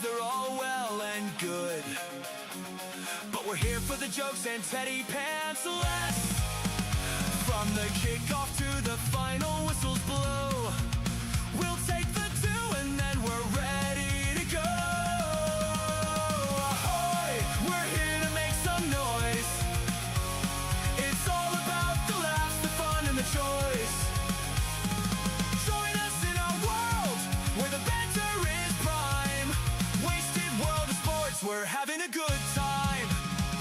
they're all well and good, but we're here for the jokes and teddy pants less. From the kickoff to the final whistles blow, we'll take the two and then we're ready to go. Ahoy, we're here to make some noise. It's all about the laughs, the fun, and the choice. Join us in our world where the banter is prime. Wasted world of sports, we're having a good time.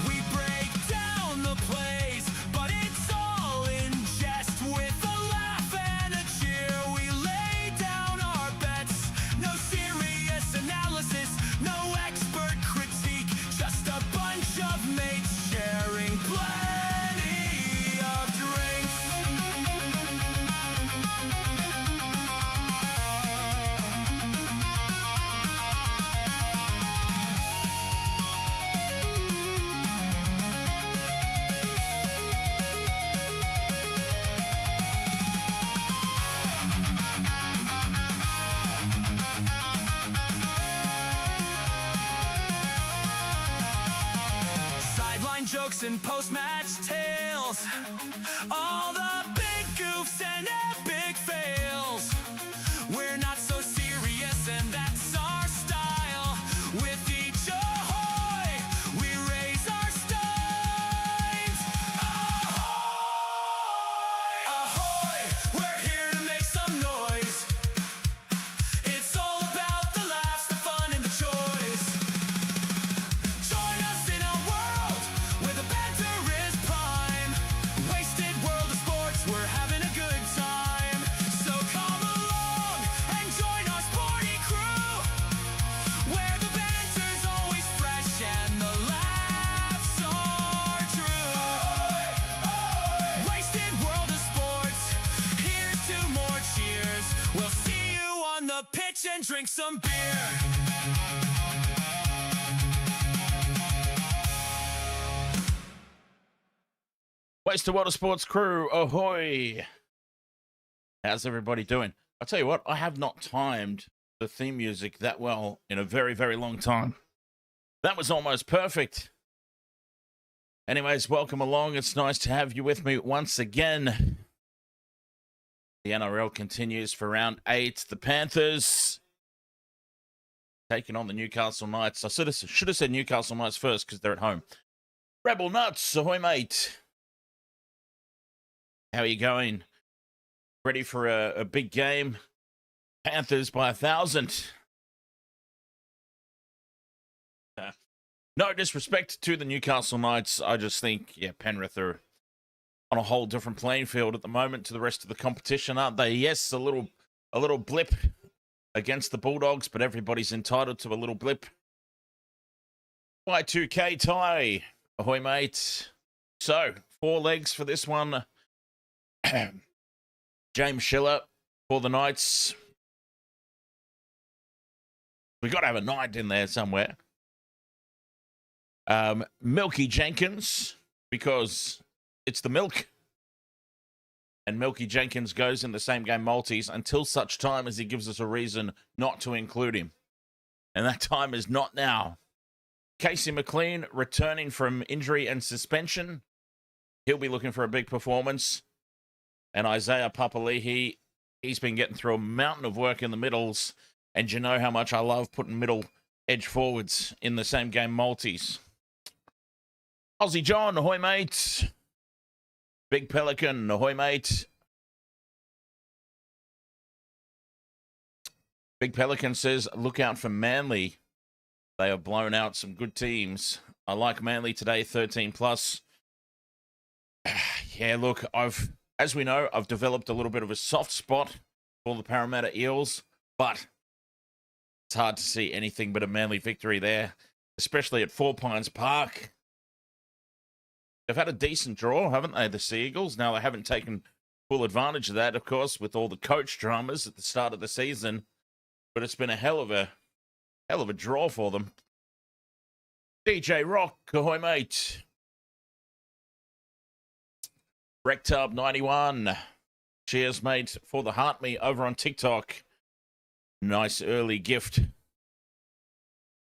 We break down the plays, but it's all in jest. With a laugh and a cheer, we lay down our bets. No serious analysis, no expert critique, just a bunch of mates sharing plenty of drinks. Sideline jokes and post-match tales, all the big goofs and epic fails. We're not so serious and that's our style. With each ahoy, we raise our steins. Ahoy, ahoy, we're here to make some noise. It's all about the laughs, the fun, and the choice. Join us in a world where the banter is prime. Wasted world of sports, we're having a good time. So come along and join our sporty crew, where the banter's always fresh and the laughs are true. Wasted world of sports, here's to more cheers. We'll see you on the pitch and drink some beer. Wasted World of Sports crew, ahoy! How's everybody doing? I'll tell you what, I have not timed the theme music that well in a very, very long time. That was almost perfect. Anyways, welcome along. It's nice to have you with me once again. The NRL continues for round 8. The Panthers taking on the Newcastle Knights. I should have said Newcastle Knights first because they're at home. Rebel Nuts, ahoy mate. How are you going? Ready for a big game? Panthers by 1,000. No disrespect to the Newcastle Knights. I just think, yeah, Penrith are on a whole different playing field at the moment to the rest of the competition, aren't they? Yes, a little blip against the Bulldogs, but everybody's entitled to a little blip. Y2K tie. Ahoy, mate. So, 4 legs for this one. James Schiller for the Knights. We got to have a Knight in there somewhere. Milky Jenkins, because it's the milk. And Milky Jenkins goes in the same game multis until such time as he gives us a reason not to include him. And that time is not now. Casey McLean returning from injury and suspension. He'll be looking for a big performance. And Isaiah Papali'i, he's been getting through a mountain of work in the middles. And you know how much I love putting middle edge forwards in the same game multis. Aussie John, ahoy mate. Big Pelican, ahoy mate. Big Pelican says, look out for Manly. They have blown out some good teams. I like Manly today, 13 plus. Yeah, look, as we know, I've developed a little bit of a soft spot for the Parramatta Eels, but it's hard to see anything but a Manly victory there, especially at Four Pines Park. They've had a decent draw, haven't they, the Sea Eagles? Now, they haven't taken full advantage of that, of course, with all the coach dramas at the start of the season, but it's been a hell of a draw for them. DJ Rock, ahoy, mate. Rectub91. Cheers, mate, for the Heart Me over on TikTok. Nice early gift.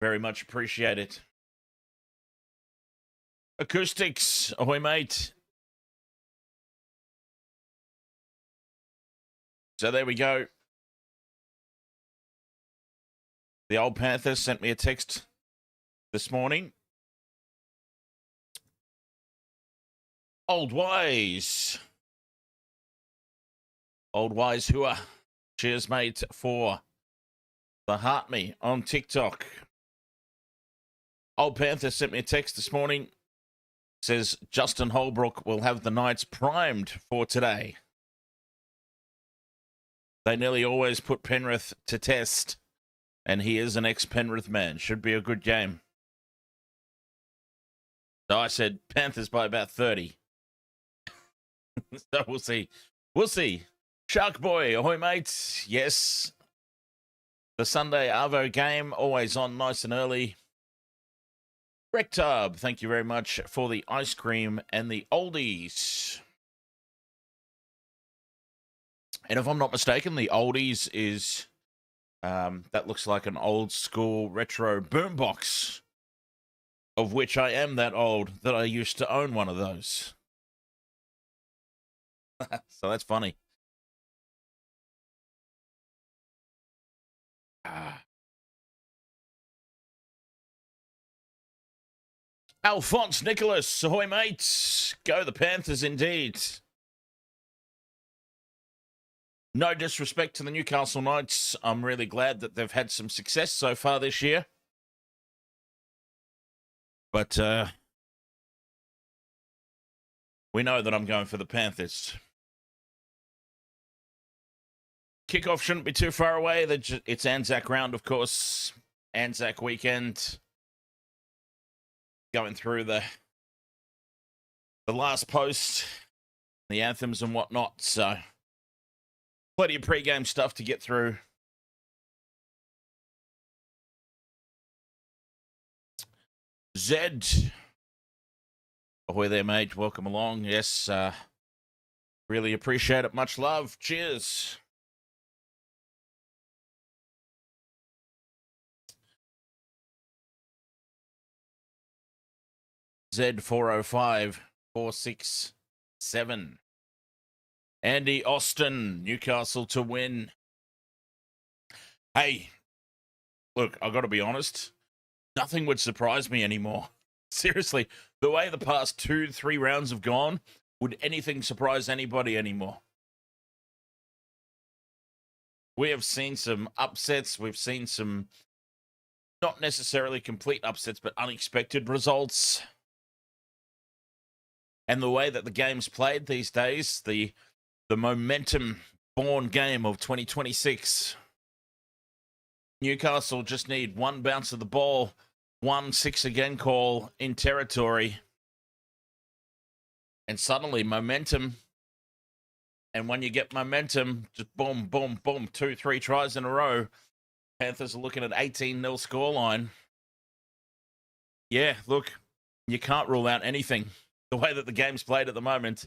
Very much appreciate it. Acoustics, ahoy, mate. So there we go. The old Panthers sent me a text this morning. Old Wise Hua. Cheers, mate, for the Heart Me on TikTok. Old Panther sent me a text this morning. Says Justin Holbrook will have the Knights primed for today. They nearly always put Penrith to test, and he is an ex-Penrith man. Should be a good game. So I said Panthers by about 30. So we'll see. We'll see. Shark Boy, ahoy, mates. Yes. The Sunday Arvo game, always on nice and early. Rectub, thank you very much for the ice cream and the oldies. And if I'm not mistaken, the oldies is, that looks like an old school retro boombox, of which I am that old that I used to own one of those. So that's funny. Alphonse Nicholas, ahoy, mates. Go the Panthers indeed. No disrespect to the Newcastle Knights. I'm really glad that they've had some success so far this year. But we know that I'm going for the Panthers. Kickoff shouldn't be too far away. It's Anzac round, of course. Anzac weekend. Going through the last post, the anthems and whatnot. So plenty of pre-game stuff to get through. Zed. Ahoy there, mate. Welcome along. Yes, really appreciate it. Much love. Cheers. Z405467. Andy Austin, Newcastle to win. Hey, look, I've got to be honest. Nothing would surprise me anymore. Seriously, the way the past 2-3 rounds have gone, would anything surprise anybody anymore? We have seen some upsets. We've seen some not necessarily complete upsets, but unexpected results. And the way that the game's played these days, the momentum-born game of 2026. Newcastle just need one bounce of the ball, 1 6-again call in territory. And suddenly, momentum. And when you get momentum, just boom, boom, boom, 2-3 tries in a row. Panthers are looking at 18-0 scoreline. Yeah, look, you can't rule out anything. The way that the game's played at the moment.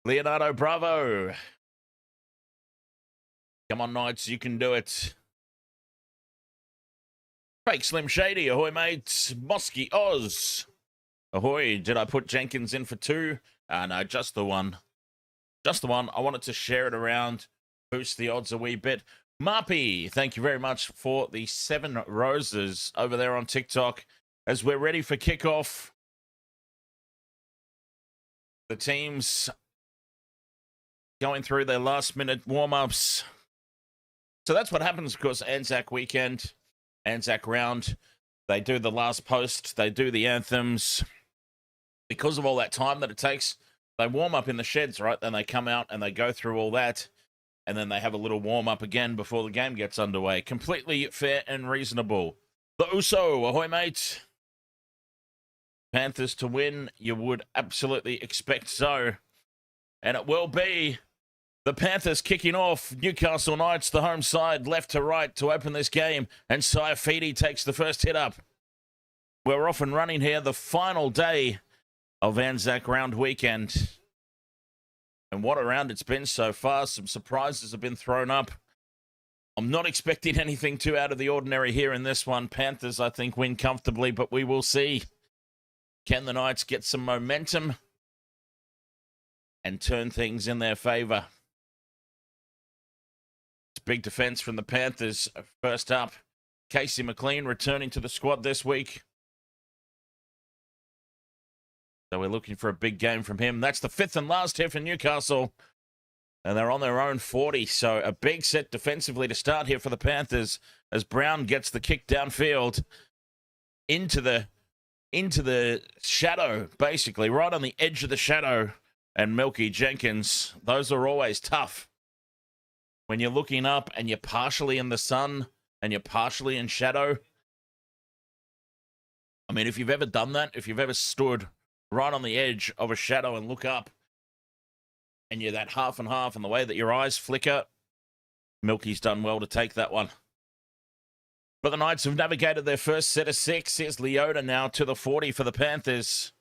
Leonardo Bravo. Come on, Knights, you can do it. Fake Slim Shady, ahoy, mates. Mosky Oz. Ahoy, did I put Jenkins in for 2? No, just the one. Just the one. I wanted to share it around, boost the odds a wee bit. Marpy, thank you very much for the 7 roses over there on TikTok. As we're ready for kickoff, the teams going through their last-minute warm-ups. So that's what happens, of course, Anzac weekend, Anzac round. They do the last post. They do the anthems. Because of all that time that it takes, they warm up in the sheds, right? Then they come out and they go through all that. And then they have a little warm-up again before the game gets underway. Completely fair and reasonable. The Uso, ahoy, mate. Panthers to win, you would absolutely expect so. And it will be the Panthers kicking off. Newcastle Knights, the home side, left to right to open this game. And Saifidi takes the first hit up. We're off and running here, the final day of Anzac round weekend. And what a round it's been so far. Some surprises have been thrown up. I'm not expecting anything too out of the ordinary here in this one. Panthers, I think, win comfortably, but we will see. Can the Knights get some momentum and turn things in their favour? It's big defence from the Panthers. First up, Casey McLean returning to the squad this week. So we're looking for a big game from him. That's the fifth and last here for Newcastle. And they're on their own 40. So a big set defensively to start here for the Panthers as Brown gets the kick downfield into the shadow, basically, right on the edge of the shadow. And Milky Jenkins, those are always tough. When you're looking up and you're partially in the sun and you're partially in shadow. I mean, if you've ever done that, if you've ever stood right on the edge of a shadow and look up, and you're that half and half, and the way that your eyes flicker, Milky's done well to take that one. But the Knights have navigated their first set of 6. Here's Leota now to the 40 for the Panthers.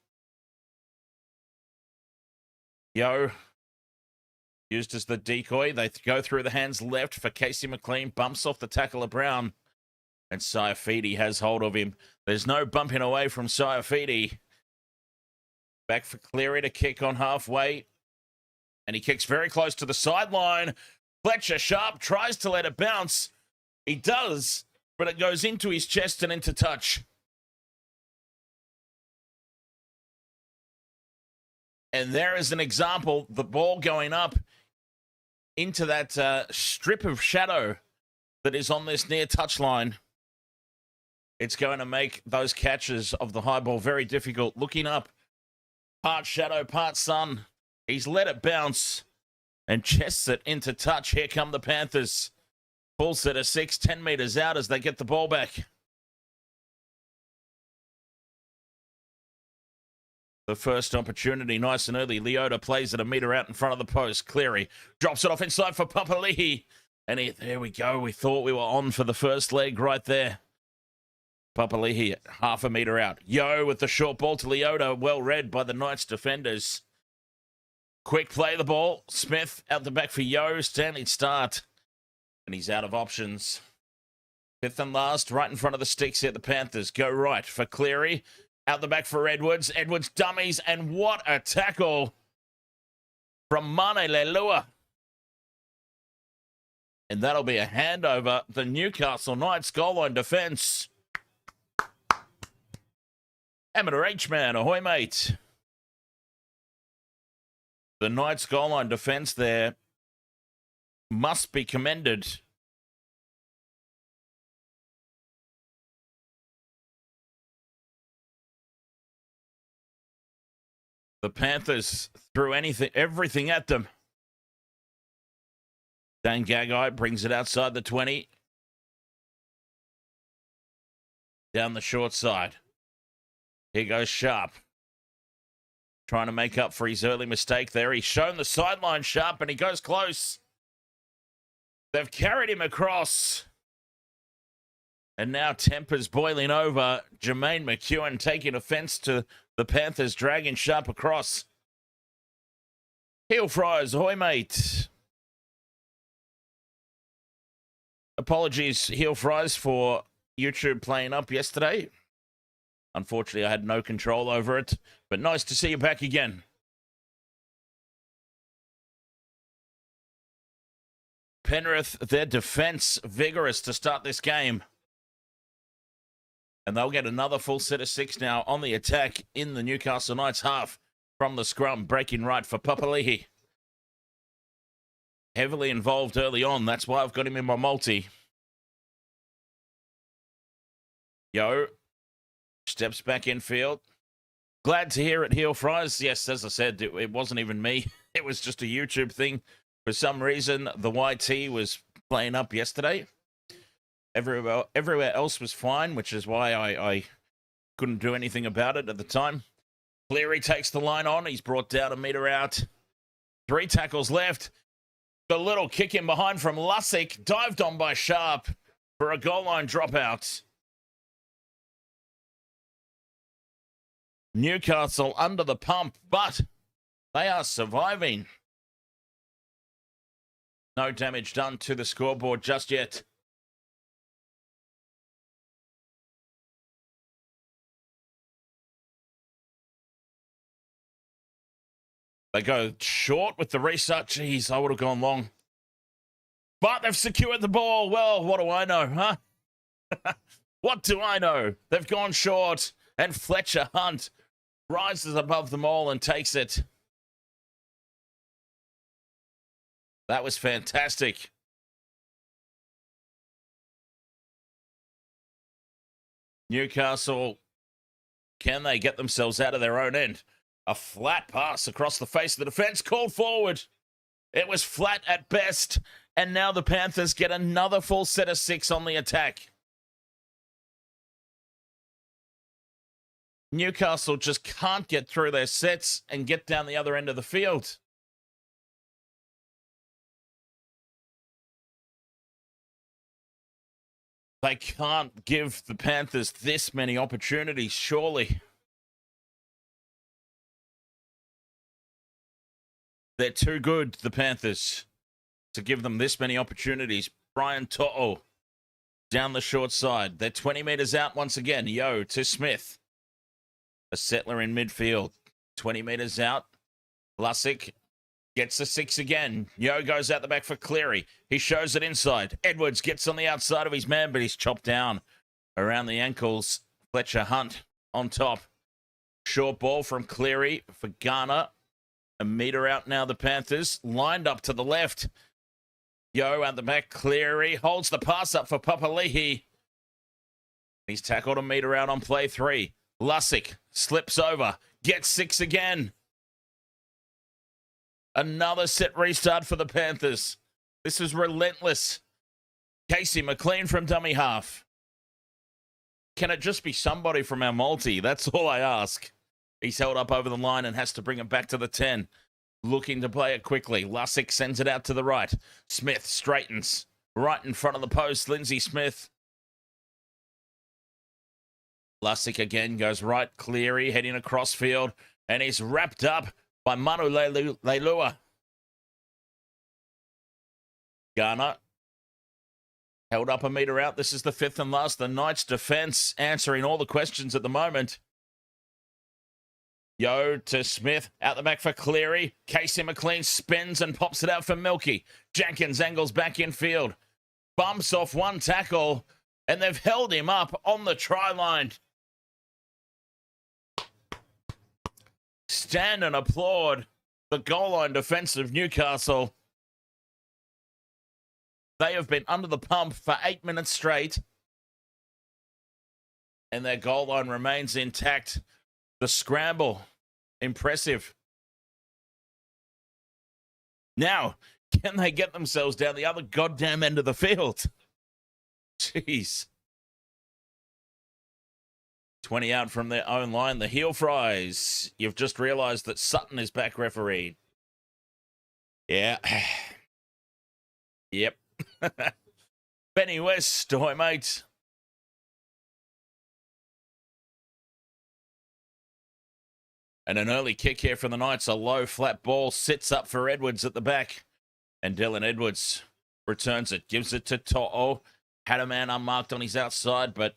Yo, used as the decoy. They go through the hands left for Casey McLean. Bumps off the tackle of Brown. And Saifidi has hold of him. There's no bumping away from Saifidi. Back for Cleary to kick on halfway. And he kicks very close to the sideline. Fletcher Sharp tries to let it bounce. He does, but it goes into his chest and into touch. And there is an example, the ball going up into that strip of shadow that is on this near touchline. It's going to make those catches of the high ball very difficult. Looking up, part shadow, part sun. He's let it bounce and chests it into touch. Here come the Panthers. Full set of 6, 10 metres out as they get the ball back. The first opportunity, nice and early. Leota plays it a metre out in front of the post. Cleary drops it off inside for Papali'i. And there we go. We thought we were on for the first leg right there. Papali'i half a metre out. Yo with the short ball to Leota. Well read by the Knights defenders. Quick play the ball. Smith out the back for Yo. Standing start. And he's out of options. Fifth and last, right in front of the sticks here. The Panthers go right for Cleary. Out the back for Edwards. Edwards dummies. And what a tackle from Mane Leilua. And that'll be a handover. The Newcastle Knights goal line defence. Amateur H-Man, ahoy mate. The Knights goal line defence there must be commended. The Panthers threw everything at them. Dane Gagai brings it outside the 20. Down the short side. Here goes Sharp. Trying to make up for his early mistake there. He's shown the sideline Sharp and he goes close. They've carried him across. And now tempers boiling over. Jermaine McEwen taking offence to the Panthers dragging Sharp across. Heel fries, ahoy mate. Apologies, Heel fries, for YouTube playing up yesterday. Unfortunately, I had no control over it, but nice to see you back again. Penrith, their defence vigorous to start this game. And they'll get another full set of 6 now on the attack in the Newcastle Knights half from the scrum, breaking right for Papali'i. Heavily involved early on. That's why I've got him in my multi. Yo. Steps back infield. Glad to hear it, Heel Fries. Yes, as I said, it wasn't even me. It was just a YouTube thing. For some reason, the YT was playing up yesterday. Everywhere else was fine, which is why I couldn't do anything about it at the time. Cleary takes the line on. He's brought down a metre out. 3 tackles left. The little kick in behind from Lussick. Dived on by Sharp for a goal line dropout. Newcastle under the pump, but they are surviving. No damage done to the scoreboard just yet. They go short with the restart. Jeez, I would have gone long. But they've secured the ball. Well, what do I know, huh? What do I know? They've gone short, and Fletcher Hunt rises above them all and takes it. That was fantastic. Newcastle, can they get themselves out of their own end? A flat pass across the face of the defense, called forward. It was flat at best, and now the Panthers get another full set of 6 on the attack. Newcastle just can't get through their sets and get down the other end of the field. They can't give the Panthers this many opportunities, surely. They're too good, the Panthers, to give them this many opportunities. Brian To'o down the short side. They're 20 metres out once again. Yo to Smith. A settler in midfield. 20 metres out. Lussick gets the 6 again. Yo goes out the back for Cleary. He shows it inside. Edwards gets on the outside of his man, but he's chopped down around the ankles. Fletcher Hunt on top. Short ball from Cleary for Garner. A metre out now, the Panthers. Lined up to the left. Yo at the back. Cleary holds the pass up for Papali'i. He's tackled a metre out on play 3. Lussick slips over. Gets 6 again. Another set restart for the Panthers. This is relentless. Casey McLean from dummy half. Can it just be somebody from our multi? That's all I ask. He's held up over the line and has to bring it back to the 10. Looking to play it quickly. Lussick sends it out to the right. Smith straightens right in front of the post. Lindsay Smith. Lussick again goes right. Cleary heading across field. And he's wrapped up by Manu Leilua. Garner held up a metre out. This is the 5th and last. The Knights defence answering all the questions at the moment. Yo to Smith, out the back for Cleary. Casey McLean spins and pops it out for Milky. Jenkins angles back in field. Bumps off one tackle, and they've held him up on the try line. Stand and applaud the goal line defence of Newcastle. They have been under the pump for 8 minutes straight, and their goal line remains intact. The scramble, impressive. Now, can they get themselves down the other goddamn end of the field? Jeez. 20 out from their own line. The heel fries. You've just realised that Sutton is back referee. Yeah. Yep. Benny West, ahoy, mate. And an early kick here from the Knights. A low, flat ball sits up for Edwards at the back. And Dylan Edwards returns it. Gives it to To'o. Had a man unmarked on his outside, but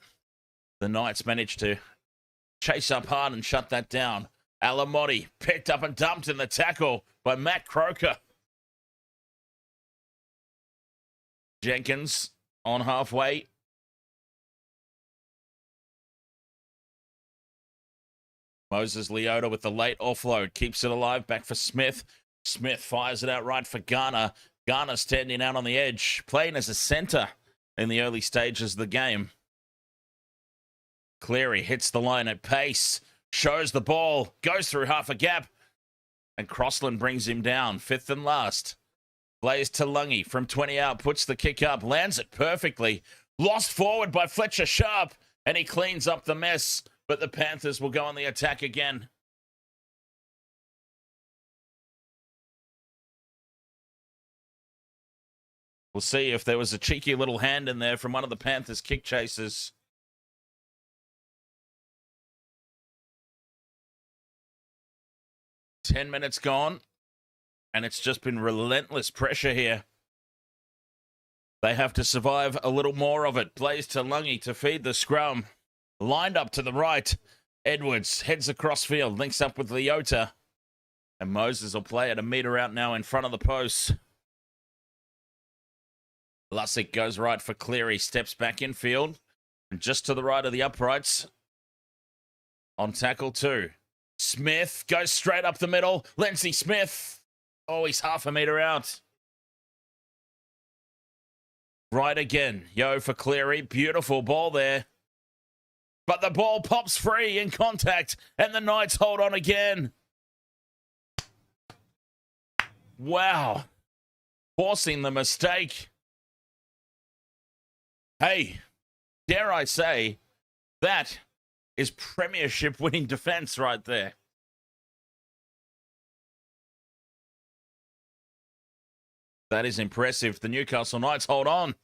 the Knights managed to chase up hard and shut that down. Alamotti picked up and dumped in the tackle by Matt Croker. Jenkins on halfway. Moses Leota with the late offload. Keeps it alive. Back for Smith. Smith fires it out right for Garner. Garner standing out on the edge. Playing as a centre in the early stages of the game. Cleary hits the line at pace. Shows the ball. Goes through half a gap. And Crossland brings him down. 5th and last. Plays to Lungy from 20 out. Puts the kick up. Lands it perfectly. Lost forward by Fletcher Sharp. And he cleans up the mess. But the Panthers will go on the attack again. We'll see if there was a cheeky little hand in there from one of the Panthers' kick chasers. Ten minutes gone, and it's just been relentless pressure here They have to survive a little more of it. Plays to Lungy to feed the scrum. Lined up to the right. Edwards heads across field, links up with Leota. And Moses will play it a metre out now in front of the post. Lussick goes right for Cleary, steps back in field. And just to the right of the uprights. On tackle 2. Smith goes straight up the middle. Lindsay Smith. Oh, he's half a metre out. Right again. Yo for Cleary. Beautiful ball there. But the ball pops free in contact. And the Knights hold on again. Wow. Forcing the mistake. Hey, dare I say, that is premiership winning defense right there. That is impressive. The Newcastle Knights hold on.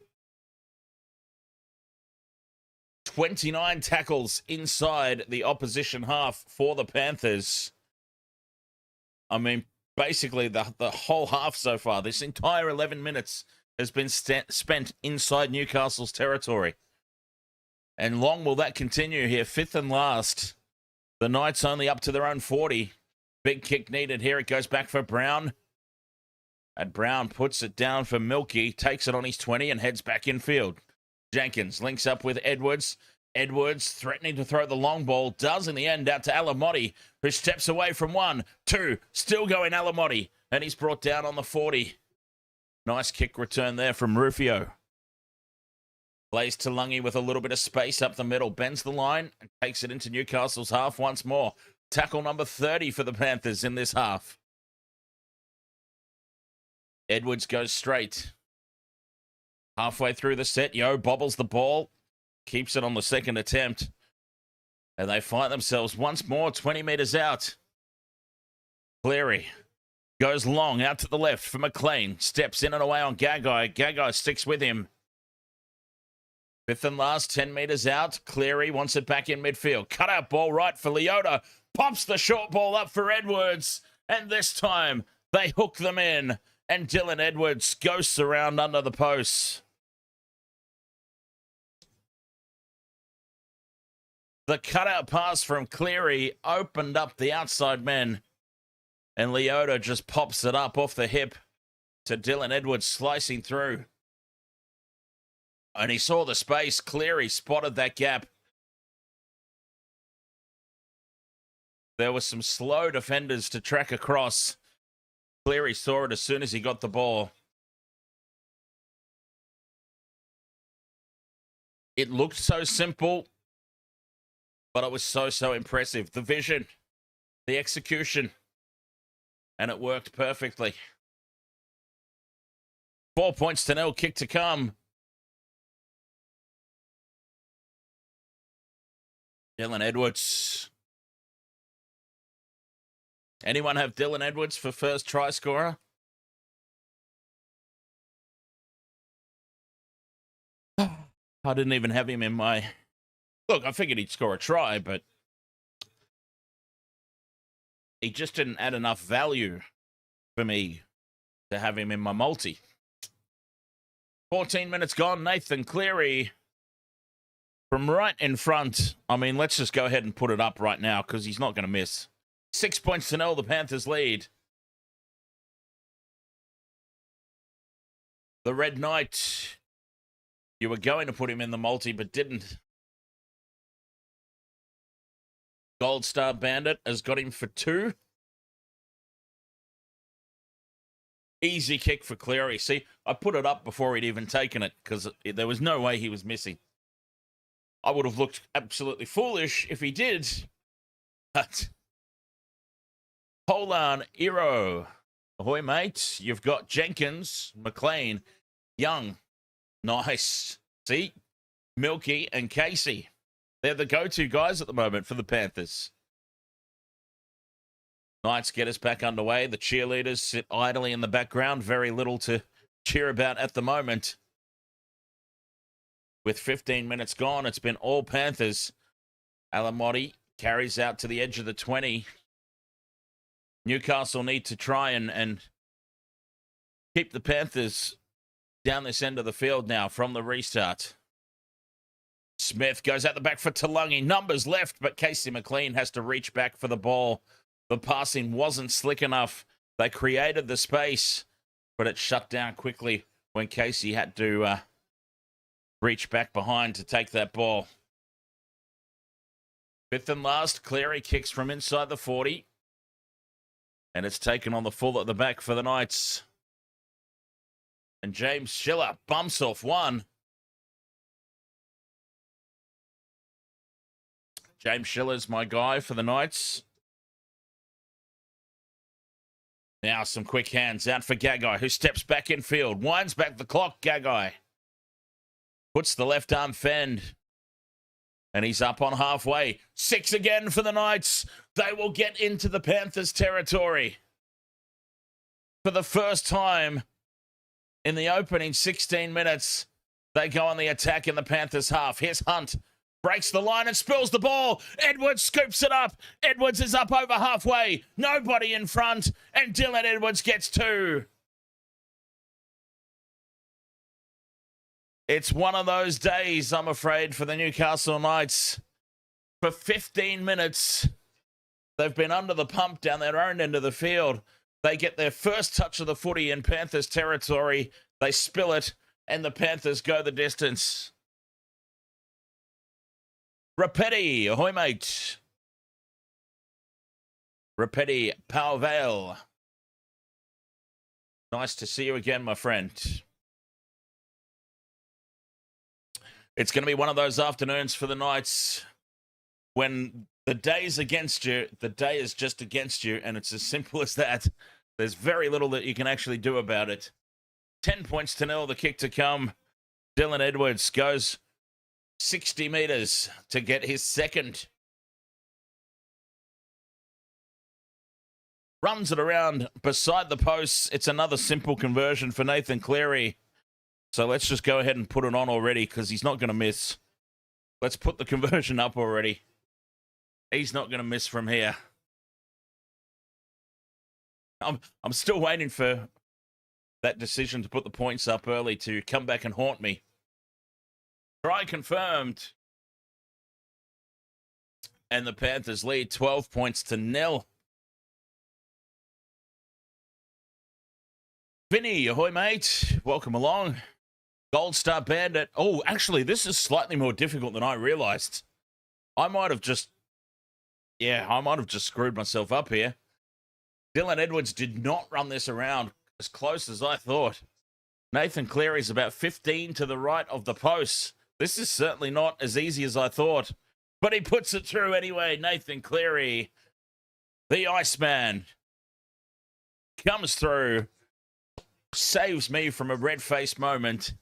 29 tackles inside the opposition half for the Panthers. I mean, basically the whole half so far, this entire 11 minutes has been spent inside Newcastle's territory. And long will that continue here. 5th and last. The Knights only up to their own 40. Big kick needed here. It goes back for Brown. And Brown puts it down for Milky, takes it on his 20 and heads back in field. Jenkins links up with Edwards. Edwards threatening to throw the long ball. Does in the end out to Alamotti, who steps away from 1, 2. Still going Alamotti. And he's brought down on the 40. Nice kick return there from Rufio. Plays to Lungy with a little bit of space up the middle. Bends the line and takes it into Newcastle's half once more. Tackle number 30 for the Panthers in this half. Edwards goes straight. Halfway through the set, Yo bobbles the ball. Keeps it on the second attempt. And they find themselves once more 20 metres out. Cleary goes long out to the left for McLean. Steps in and away on Gagai. Gagai sticks with him. 5th and last, 10 metres out. Cleary wants it back in midfield. Cut out ball right for Leota. Pops the short ball up for Edwards. And this time, they hook them in. And Dylan Edwards ghosts around under the posts. The cutout pass from Cleary opened up the outside men. And Leota just pops it up off the hip to Dylan Edwards slicing through. And he saw the space. Cleary spotted that gap. There were some slow defenders to track across. Cleary saw it as soon as he got the ball. It looked so simple, but it was so impressive. The vision, the execution, and it worked perfectly. 4 points to 0, kick to come. Dylan Edwards. Anyone have Dylan Edwards for first try scorer? I didn't even have him in my... Look, I figured he'd score a try, but he just didn't add enough value for me to have him in my multi. 14 minutes gone. Nathan Cleary from right in front. I mean, let's just go ahead and put it up right now because he's not going to miss. 6 points to 0, the Panthers lead. The Red Knight, you were going to put him in the multi, but didn't. Gold Star Bandit has got him for 2. Easy kick for Cleary. See, I put it up before he'd even taken it because there was no way he was missing. I would have looked absolutely foolish if he did. But hold on, Iro. Ahoy, mate. You've got Jenkins, McLean, Young. Nice. See? Milky and Casey. They're the go-to guys at the moment for the Panthers. Knights get us back underway. The cheerleaders sit idly in the background. Very little to cheer about at the moment. With 15 minutes gone, it's been all Panthers. Alamotti carries out to the edge of the 20. Newcastle need to try and keep the Panthers down this end of the field now from the restart. Smith goes out the back for Taulagi. Numbers left, but Casey McLean has to reach back for the ball. The passing wasn't slick enough. They created the space, but it shut down quickly when Casey had to reach back behind to take that ball. Fifth and last, Cleary kicks from inside the 40. And it's taken on the full at the back for the Knights. And James Schiller bumps off one. James Schiller's my guy for the Knights. Now some quick hands out for Gagai, who steps back in field. Winds back the clock, Gagai. Puts the left arm fend. And he's up on halfway. 6 again for the Knights. They will get into the Panthers territory. For the first time in the opening 16 minutes, they go on the attack in the Panthers half. Here's Hunt. Breaks the line and spills the ball. Edwards scoops it up. Edwards is up over halfway. Nobody in front. And Dylan Edwards gets 2. It's one of those days, I'm afraid, for the Newcastle Knights. For 15 minutes, they've been under the pump down their own end of the field. They get their first touch of the footy in Panthers territory. They spill it, and the Panthers go the distance. Rapetti, ahoy mate. Rapetti Pauvel. Nice to see you again, my friend. It's going to be one of those afternoons for the Knights when the day is against you, the day is just against you, and it's as simple as that. There's very little that you can actually do about it. 10 points to 0, the kick to come. Dylan Edwards goes 60 metres to get his second. Runs it around beside the posts. It's another simple conversion for Nathan Cleary. So let's just go ahead and put it on already because he's not going to miss. Let's put the conversion up already. He's not going to miss from here. I'm still waiting for that decision to put the points up early to come back and haunt me. Try confirmed. And the Panthers lead 12 points to 0. Vinny, ahoy mate. Welcome along. Gold Star Bandit. Oh, actually, this is slightly more difficult than I realized. I might have just screwed myself up here. Dylan Edwards did not run this around as close as I thought. Nathan Cleary's about 15 to the right of the posts. This is certainly not as easy as I thought, but he puts it through anyway. Nathan Cleary, the Iceman, comes through, saves me from a red-faced moment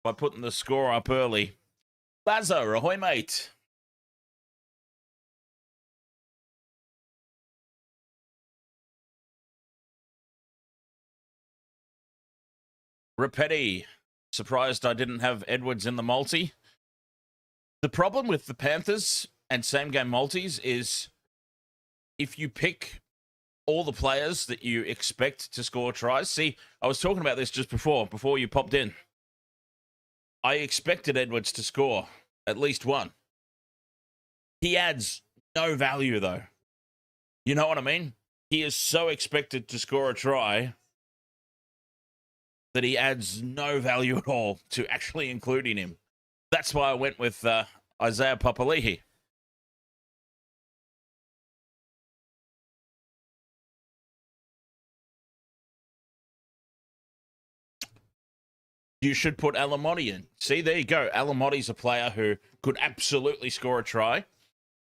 by putting the score up early. Lazo, ahoy mate. Rapetti, surprised I didn't have Edwards in the multi. The problem with the Panthers and same-game multis is if you pick all the players that you expect to score tries. See, I was talking about this just before you popped in. I expected Edwards to score at least one. He adds no value, though. You know what I mean? He is so expected to score a try that he adds no value at all to actually including him. That's why I went with Isaiah Papali'i. You should put Alamotti in. See, there you go. Alamotti's a player who could absolutely score a try.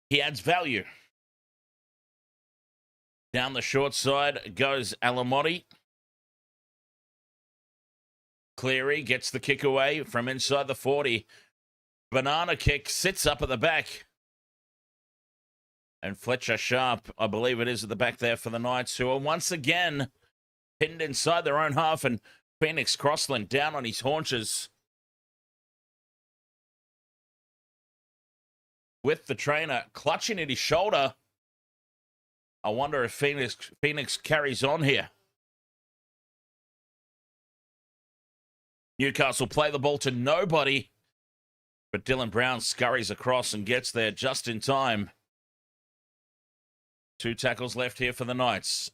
He adds value. Down the short side goes Alamotti. Cleary gets the kick away from inside the 40. Banana kick sits up at the back. And Fletcher Sharp, I believe it is at the back there for the Knights, who are once again pinned inside their own half, and Phoenix Crossland down on his haunches. With the trainer clutching at his shoulder. I wonder if Phoenix carries on here. Newcastle play the ball to nobody, but Dylan Brown scurries across and gets there just in time. 2 tackles left here for the Knights.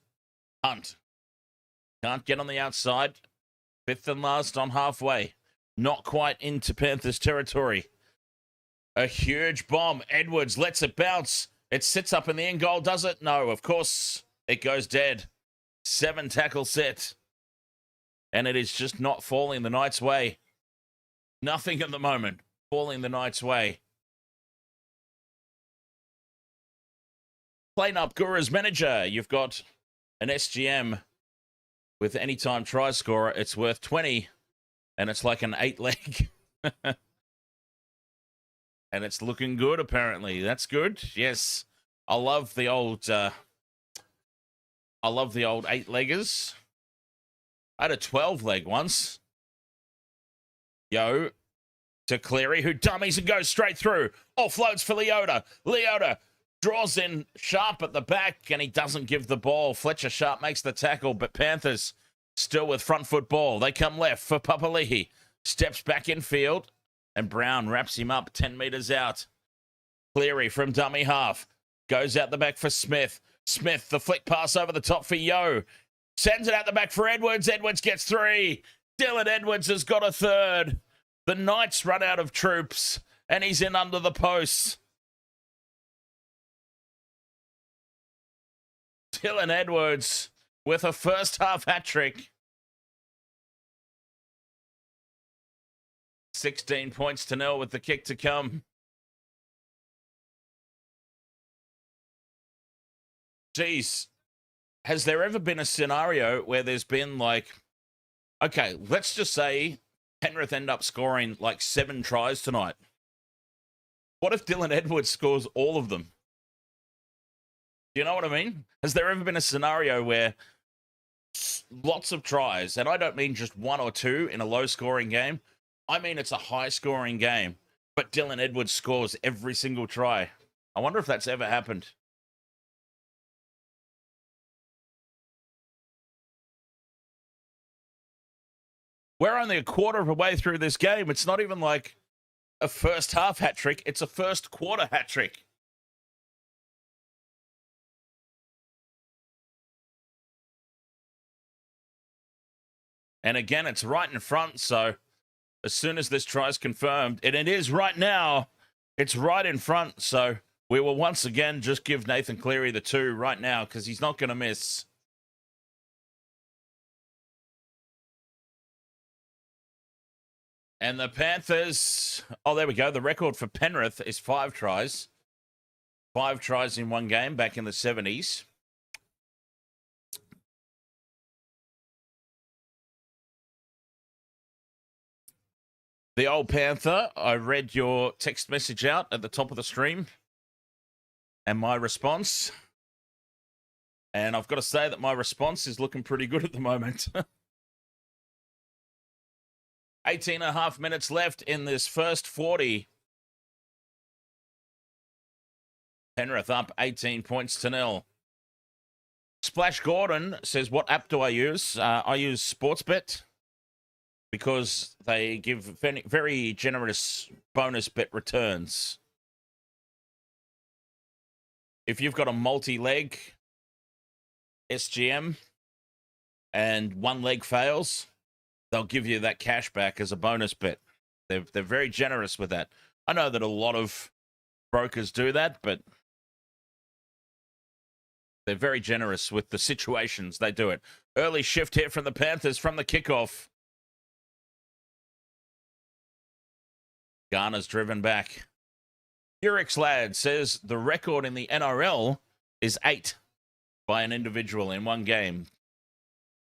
Hunt can't get on the outside. 5th and last on halfway. Not quite into Panthers territory. A huge bomb. Edwards lets it bounce. It sits up in the end goal, does it? No, of course. It goes dead. 7 tackle set. And it is just not falling the Knights' way. Nothing at the moment falling the Knights' way. Playing up Gura's manager. You've got an SGM with anytime try scorer. It's worth 20. And it's like an 8-leg. And it's looking good, apparently. That's good. Yes. I love the old 8-leggers. I had a 12-leg once. Yo to Cleary, who dummies and goes straight through. Offloads for Leota. Leota draws in Sharp at the back, and he doesn't give the ball. Fletcher Sharp makes the tackle, but Panthers still with front foot ball. They come left for Papali'i. Steps back in field, and Brown wraps him up 10 metres out. Cleary from dummy half. Goes out the back for Smith. Smith, the flick pass over the top for Yo. Sends it out the back for Edwards. Edwards gets 3. Dylan Edwards has got a 3rd. The Knights run out of troops, and he's in under the posts. Dylan Edwards with a first half hat-trick. 16 points to 0 with the kick to come. Geez, has there ever been a scenario where there's been like, okay, let's just say Penrith end up scoring like 7 tries tonight. What if Dylan Edwards scores all of them? Do you know what I mean? Has there ever been a scenario where lots of tries, and I don't mean just 1 or 2 in a low-scoring game. I mean it's a high-scoring game, but Dylan Edwards scores every single try. I wonder if that's ever happened. We're only a quarter of a way through this game. It's not even like a first half hat trick. It's a first quarter hat trick. And again, it's right in front. So as soon as this try is confirmed, and it is right now, it's right in front. So we will once again just give Nathan Cleary the 2 right now because he's not going to miss. And the Panthers, oh, there we go. The record for Penrith is 5 tries. 5 tries in one game back in the 70s. The old Panther, I read your text message out at the top of the stream and my response. And I've got to say that my response is looking pretty good at the moment. 18 and a half minutes left in this first 40. Penrith up 18 points to 0. Splash Gordon says, what app do I use? I use Sportsbet because they give very generous bonus bet returns. If you've got a multi-leg SGM and one leg fails, they'll give you that cash back as a bonus bet. They're very generous with that. I know that a lot of brokers do that, but they're very generous with the situations they do it. Early shift here from the Panthers from the kickoff. Garner's driven back. Urix Lad says the record in the NRL is 8 by an individual in one game.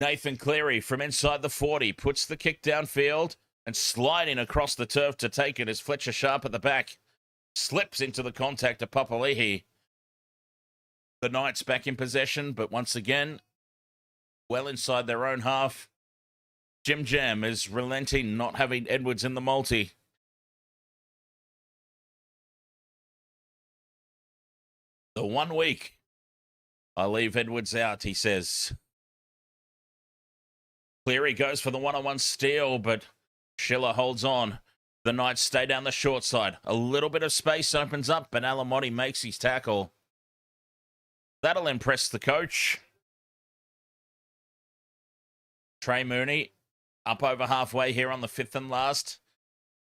Nathan Cleary from inside the 40 puts the kick downfield and sliding across the turf to take it as Fletcher Sharp at the back slips into the contact of Papali'i. The Knights back in possession, but once again, well inside their own half. Jim Jam is relenting, not having Edwards in the multi. The 1 week I leave Edwards out, he says. Cleary goes for the one-on-one steal, but Schiller holds on. The Knights stay down the short side. A little bit of space opens up, but Alamotti makes his tackle. That'll impress the coach. Trey Mooney up over halfway here on the 5th and last.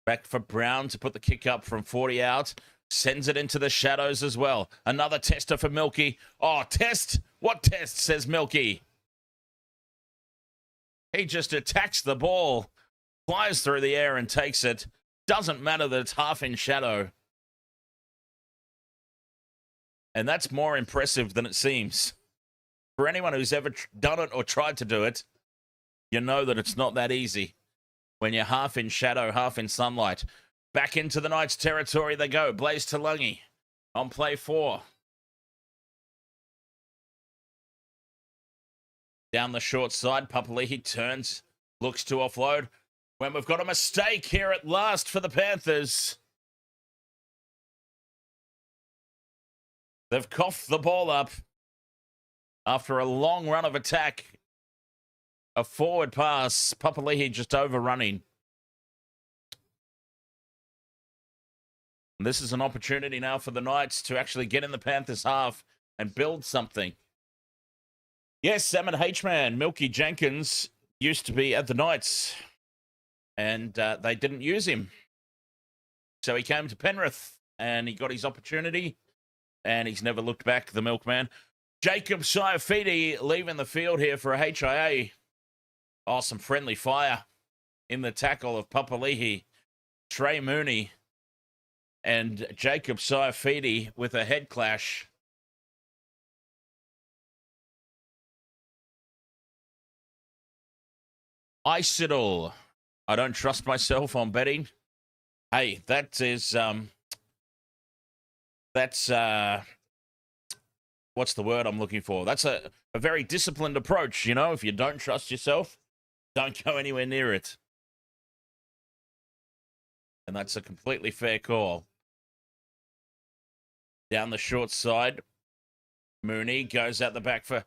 Back for Brown to put the kick up from 40 out. Sends it into the shadows as well. Another tester for Milky. Oh, test? What test, says Milky. He just attacks the ball. Flies through the air and takes it. Doesn't matter that it's half in shadow. And that's more impressive than it seems. For anyone who's ever done it or tried to do it, you know that it's not that easy. When you're half in shadow, half in sunlight. Back into the Knights' territory they go. Blaze Talungi on play 4. Down the short side, Papali'i turns, looks to offload. When we've got a mistake here at last for the Panthers. They've coughed the ball up after a long run of attack. A forward pass, Papali'i just overrunning. And this is an opportunity now for the Knights to actually get in the Panthers' half and build something. Yes, Salmon H-Man, Milky Jenkins, used to be at the Knights. And they didn't use him. So he came to Penrith and he got his opportunity. And he's never looked back, the milkman. Jacob Saifidi leaving the field here for a HIA. Oh, some friendly fire in the tackle of Papali'i, Trey Mooney, and Jacob Saifidi with a head clash. Isidol. I don't trust myself on betting. Hey, that is, what's the word I'm looking for? That's a very disciplined approach, you know. If you don't trust yourself, don't go anywhere near it. And that's a completely fair call. Down the short side, Mooney goes out the back for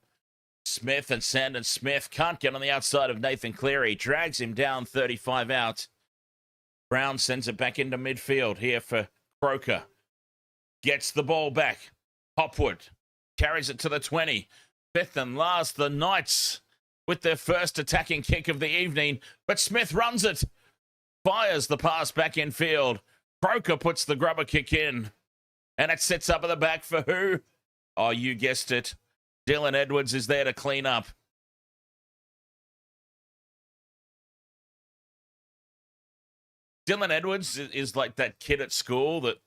Smith, and Sandon Smith can't get on the outside of Nathan Cleary. Drags him down 35 out. Brown sends it back into midfield here for Croker. Gets the ball back. Hopwood carries it to the 20. 5th and last, the Knights with their first attacking kick of the evening. But Smith runs it. Fires the pass back in field. Croker puts the grubber kick in. And it sits up at the back for who? Oh, you guessed it. Dylan Edwards is there to clean up. Dylan Edwards is like that kid at school that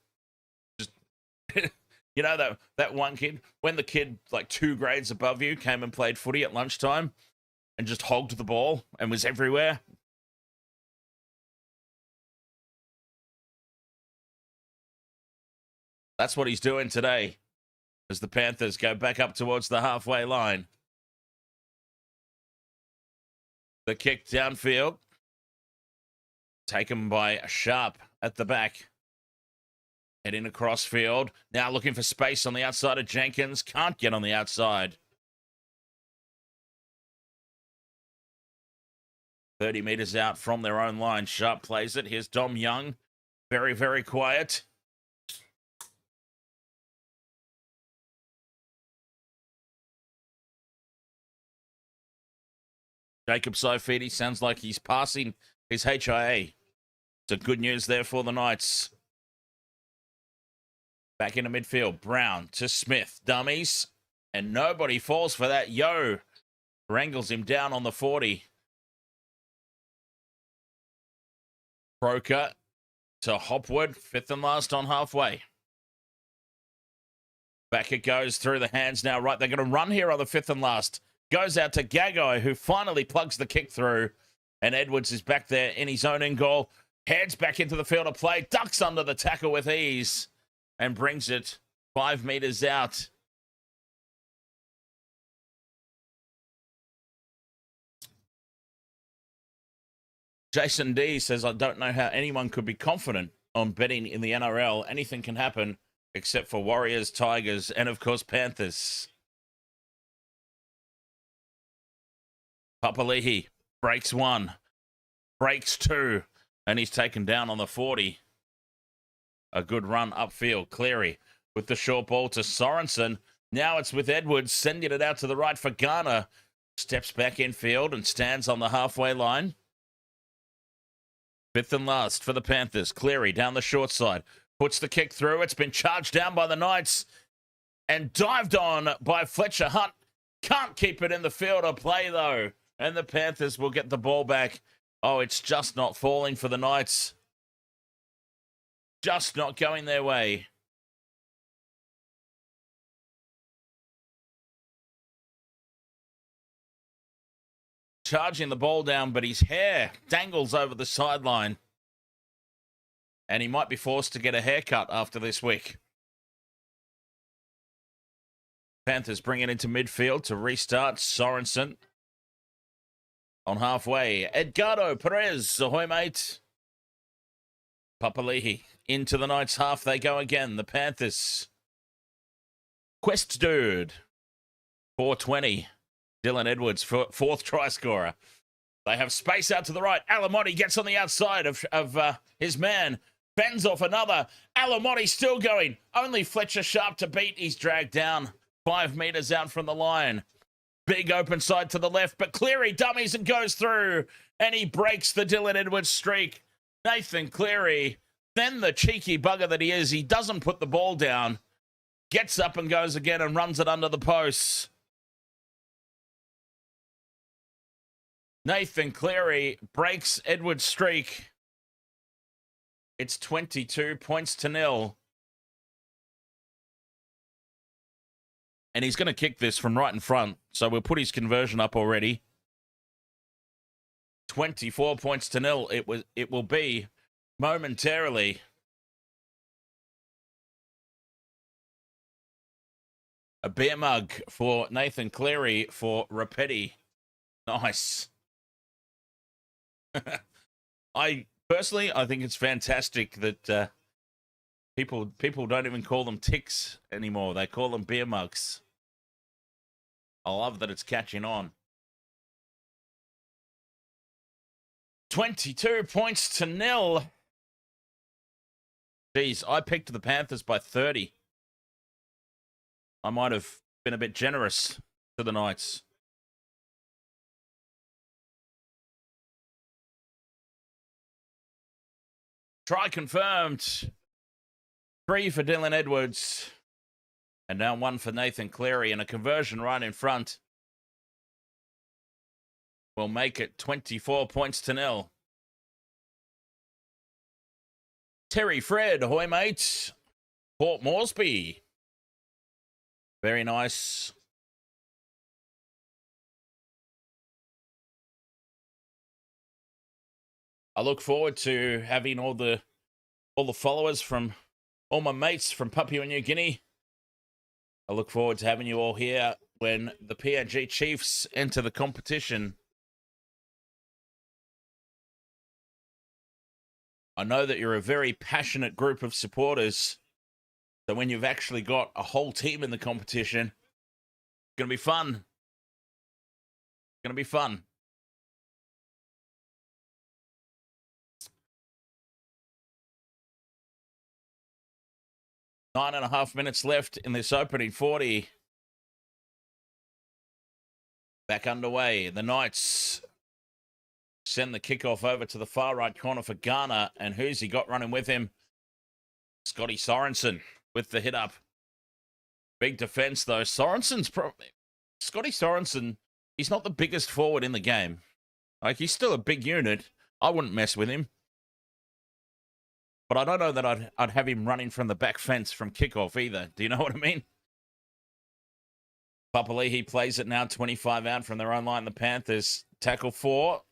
just, you know, that one kid, when the kid like 2 grades above you came and played footy at lunchtime and just hogged the ball and was everywhere. That's what he's doing today as the Panthers go back up towards the halfway line. The kick downfield. Taken by Sharp at the back. Heading across field. Now looking for space on the outside of Jenkins. Can't get on the outside. 30 meters out from their own line. Sharp plays it. Here's Dom Young. Very, very quiet. Jacob Saifidi sounds like he's passing his HIA. So good news there for the Knights. Back into midfield. Brown to Smith. Dummies. And nobody falls for that. Yo wrangles him down on the 40. Croker to Hopwood. 5th and last on halfway. Back it goes through the hands now. Right, they're going to run here on the 5th and last. Goes out to Gagai, who finally plugs the kick through. And Edwards is back there in his own end goal. Heads back into the field of play. Ducks under the tackle with ease. And brings it 5 meters out. Jason D says, I don't know how anyone could be confident on betting in the NRL. Anything can happen except for Warriors, Tigers, and of course Panthers. Papali'i breaks 1, breaks 2, And he's taken down on the 40. A good run upfield. Cleary with the short ball to Sorensen. Now it's with Edwards, sending it out to the right for Garner. Steps back infield and stands on the halfway line. Fifth and last for the Panthers. Cleary down the short side. Puts the kick through. It's been charged down by the Knights and dived on by Fletcher Hunt. Can't keep it in the field of play, though. And the Panthers will get the ball back. Oh, it's just not falling for the Knights. Just not going their way. Charging the ball down, but his hair dangles over the sideline. And he might be forced to get a haircut after this week. Panthers bring it into midfield to restart. Sorensen on halfway. Edgardo Perez, ahoy mate. Papali'i into the Knights half. They go again. The Panthers. Quest dude. 420. Dylan Edwards, fourth try scorer. They have space out to the right. Alamotti gets on the outside of his man. Fends off another. Alamotti still going. Only Fletcher Sharp to beat. He's dragged down 5 meters out from the line. Big open side to the left, but Cleary dummies and goes through. And he breaks the Dylan Edwards streak. Nathan Cleary, then the cheeky bugger that he is, he doesn't put the ball down. Gets up and goes again and runs it under the posts. Nathan Cleary breaks Edwards' streak. It's 22 points to 0. And he's going to kick this from right in front. So we'll put his conversion up already. 24 points to 0. It will be momentarily. A beer mug for Nathan Cleary for Rapetti. Nice. I think it's fantastic that people don't even call them ticks anymore. They call them beer mugs. I love that it's catching on. 22 points to 0. Jeez, I picked the Panthers by 30. I might have been a bit generous to the Knights. Try confirmed. 3 for Dylan Edwards. And now 1 for Nathan Cleary. And a conversion right in front will make it 24 points to 0. Terry Fred, ahoy mate. Port Moresby. Very nice. I look forward to having all the followers from all my mates from Papua New Guinea. I look forward to having you all here when the PNG Chiefs enter the competition. I know that you're a very passionate group of supporters. So when you've actually got a whole team in the competition, it's going to be fun. It's going to be fun. Nine and a half minutes left in this opening 40. Back underway. The Knights send the kickoff over to the far right corner for Garner. And who's he got running with him? Scotty Sorensen with the hit up. Big defense, though. Scotty Sorensen, he's not the biggest forward in the game. Like, he's still a big unit. I wouldn't mess with him. But I don't know that I'd have him running from the back fence from kickoff either. Do you know what I mean? Papali'i plays it now, 25 out from their own line. The Panthers tackle 4.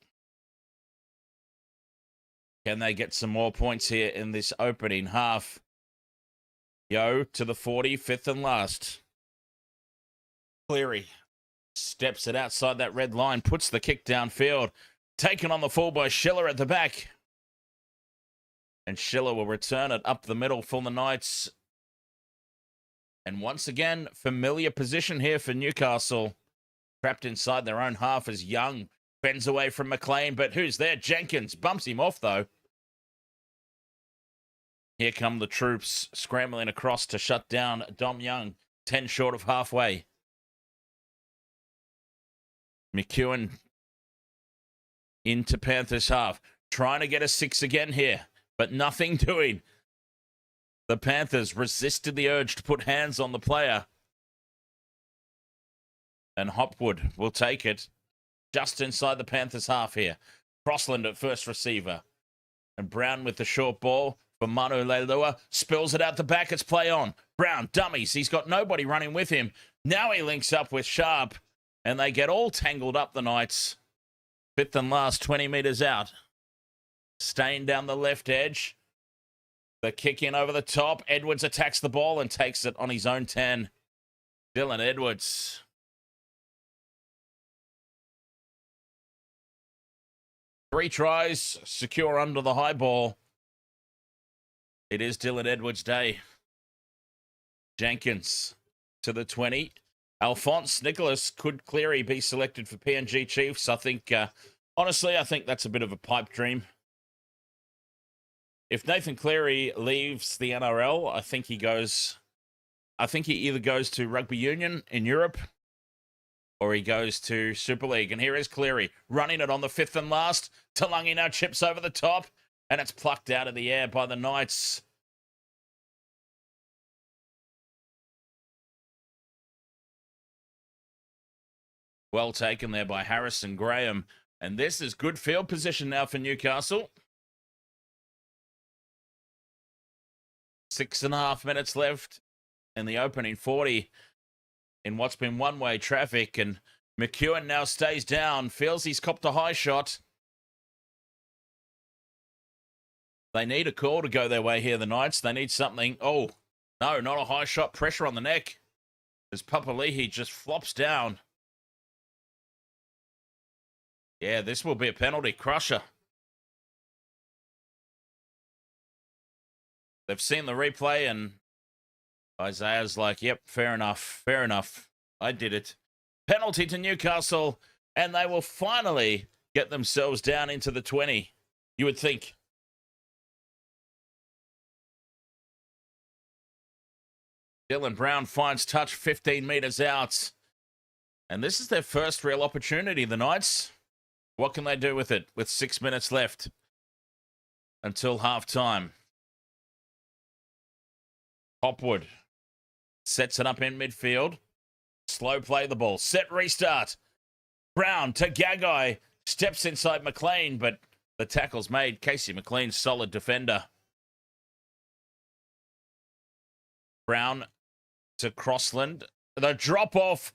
Can they get some more points here in this opening half? Yo to the 40, 5th and last. Cleary steps it outside that red line, puts the kick downfield. Taken on the full by Schiller at the back. And Schiller will return it up the middle for the Knights. And once again, familiar position here for Newcastle. Trapped inside their own half as Young bends away from McLean. But who's there? Jenkins bumps him off, though. Here come the troops scrambling across to shut down Dom Young. 10 short of halfway. McEwen into Panthers half. Trying to get a 6 again here, but nothing doing. The Panthers resisted the urge to put hands on the player. And Hopwood will take it just inside the Panthers half here. Crossland at first receiver. And Brown with the short ball for Manu Leilua. Spills it out the back. It's play on. Brown, dummies. He's got nobody running with him. Now he links up with Sharp. And they get all tangled up, the Knights. Fifth and last, 20 metres out. Staying down the left edge. The kick in over the top. Edwards attacks the ball and takes it on his own 10. Dylan Edwards. Three tries, secure under the high ball. It is Dylan Edwards' day. Jenkins to the 20. Alphonse Nicholas, could Cleary be selected for PNG Chiefs? I think, honestly, I think that's a bit of a pipe dream. If Nathan Cleary leaves the NRL, I think he either goes to rugby union in Europe or he goes to Super League. And here is Cleary running it on the 5th and last. Talangi now chips over the top and it's plucked out of the air by the Knights. Well taken there by Harrison Graham. And this is good field position now for Newcastle. 6.5 minutes left in the opening 40 in what's been one-way traffic. And McEwen now stays down, feels he's copped a high shot. They need a call to go their way here, the Knights. They need something. Oh, no, not a high shot. Pressure on the neck as Papali'i just flops down. Yeah, this will be a penalty. Crusher. They've seen the replay and Isaiah's like, yep, fair enough. Fair enough. I did it. Penalty to Newcastle, and they will finally get themselves down into the 20, you would think. Dylan Brown finds touch 15 metres out. And this is their first real opportunity, the Knights. What can they do with it with 6 minutes left until half-time? Hopwood sets it up in midfield. Slow play the ball. Set restart. Brown to Gagai. Steps inside McLean, but the tackle's made. Casey McLean, solid defender. Brown to Crossland. The drop-off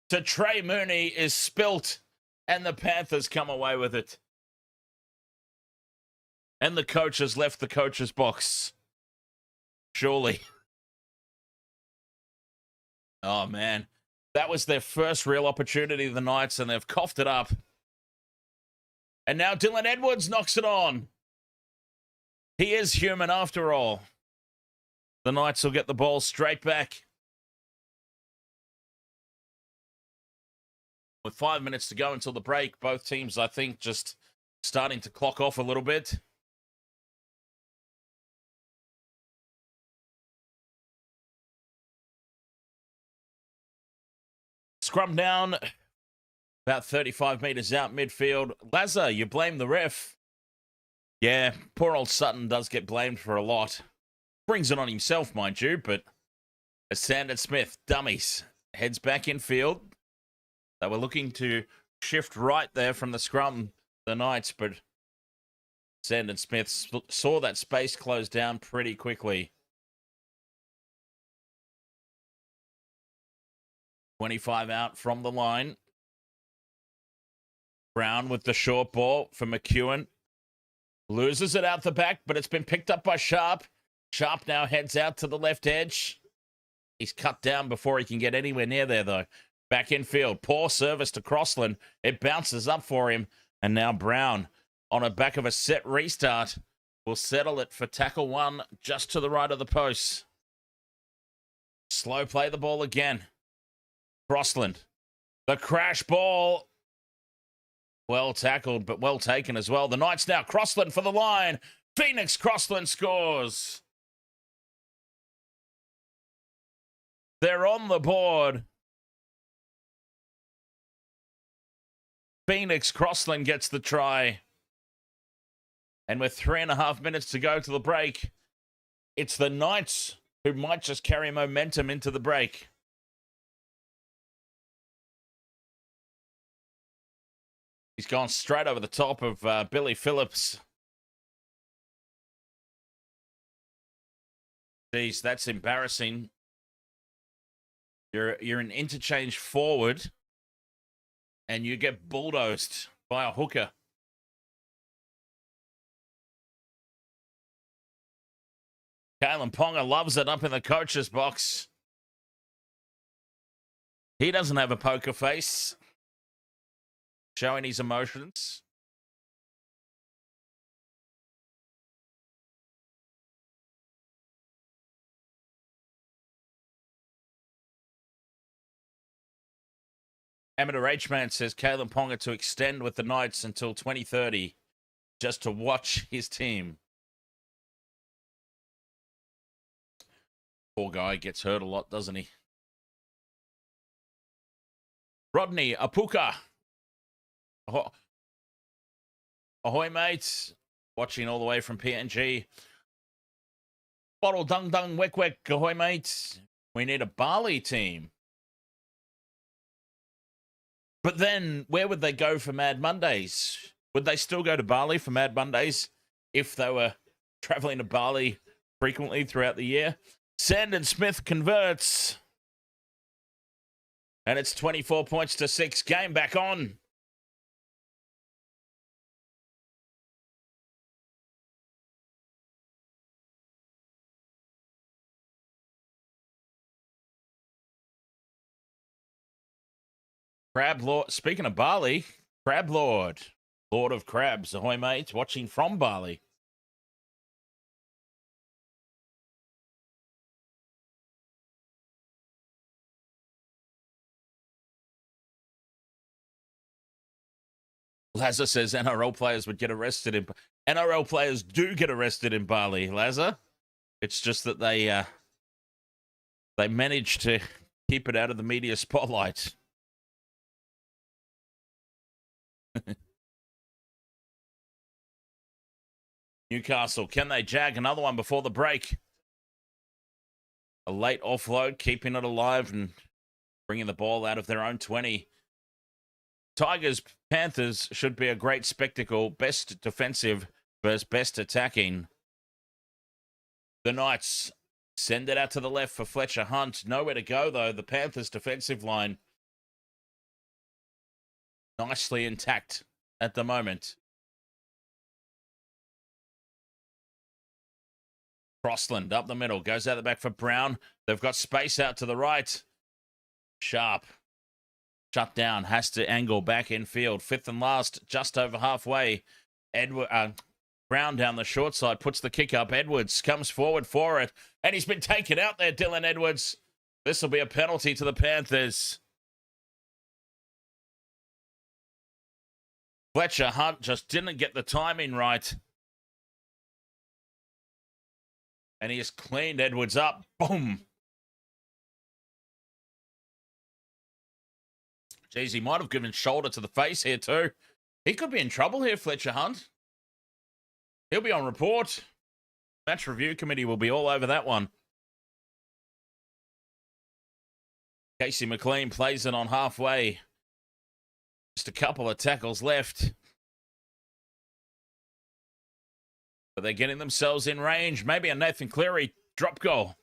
to Trey Mooney is spilt, and the Panthers come away with it. And the coach has left the coach's box. Surely. Oh, man. That was their first real opportunity, the Knights, and they've coughed it up. And now Dylan Edwards knocks it on. He is human after all. The Knights will get the ball straight back. With 5 minutes to go until the break, both teams, I think, just starting to clock off a little bit. Scrum down, about 35 metres out midfield. Lazar, you blame the ref. Yeah, poor old Sutton does get blamed for a lot. Brings it on himself, mind you, but as Sandon Smith, dummies, heads back in field. They were looking to shift right there from the scrum, the Knights, but Sandon Smith saw that space close down pretty quickly. 25 out from the line. Brown with the short ball for McEwen. Loses it out the back, but it's been picked up by Sharp. Sharp now heads out to the left edge. He's cut down before he can get anywhere near there, though. Back in field. Poor service to Crossland. It bounces up for him. And now Brown, on the back of a set restart, will settle it for tackle one just to the right of the post. Slow play the ball again. Crossland. The crash ball. Well tackled, but well taken as well. The Knights now. Crossland for the line. Phoenix Crossland scores. They're on the board. Phoenix Crossland gets the try. And with 3.5 minutes to go to the break, it's the Knights who might just carry momentum into the break. He's gone straight over the top of Billy Phillips. Geez, that's embarrassing. You're an interchange forward, and you get bulldozed by a hooker. Kalen Ponga loves it up in the coach's box. He doesn't have a poker face, showing his emotions. Amateur H-Man says Kalen Ponga to extend with the Knights until 2030 just to watch his team. Poor guy gets hurt a lot, doesn't he? Rodney Apuka. Ahoy, mates. Watching all the way from PNG. Bottle dung dung wick wick. Ahoy, mates. We need a Bali team. But then, where would they go for Mad Mondays? Would they still go to Bali for Mad Mondays if they were traveling to Bali frequently throughout the year? Sandon Smith converts. And it's 24 points to 6. Game back on. Crab Lord, speaking of Bali, Crab Lord, Lord of Crabs, ahoy mates, watching from Bali. Lazar says NRL players would get arrested in... NRL players do get arrested in Bali, Lazar. It's just that they manage to keep it out of the media spotlight. Newcastle, can they jag another one before the break? A late offload, keeping it alive and bringing the ball out of their own 20. Tigers, Panthers should be a great spectacle. Best defensive versus best attacking. The Knights send it out to the left for Fletcher Hunt. Nowhere to go, though. The Panthers' defensive line nicely intact at the moment. Crossland up the middle. Goes out the back for Brown. They've got space out to the right. Sharp. Shut down. Has to angle back in field. Fifth and last. Just over halfway. Brown down the short side. Puts the kick up. Edwards comes forward for it. And he's been taken out there, Dylan Edwards. This will be a penalty to the Panthers. Fletcher Hunt just didn't get the timing right. And he has cleaned Edwards up. Boom. Jeez, he might have given shoulder to the face here too. He could be in trouble here, Fletcher Hunt. He'll be on report. Match review committee will be all over that one. Casey McLean plays it on halfway. Just a couple of tackles left. But they're getting themselves in range. Maybe a Nathan Cleary drop goal.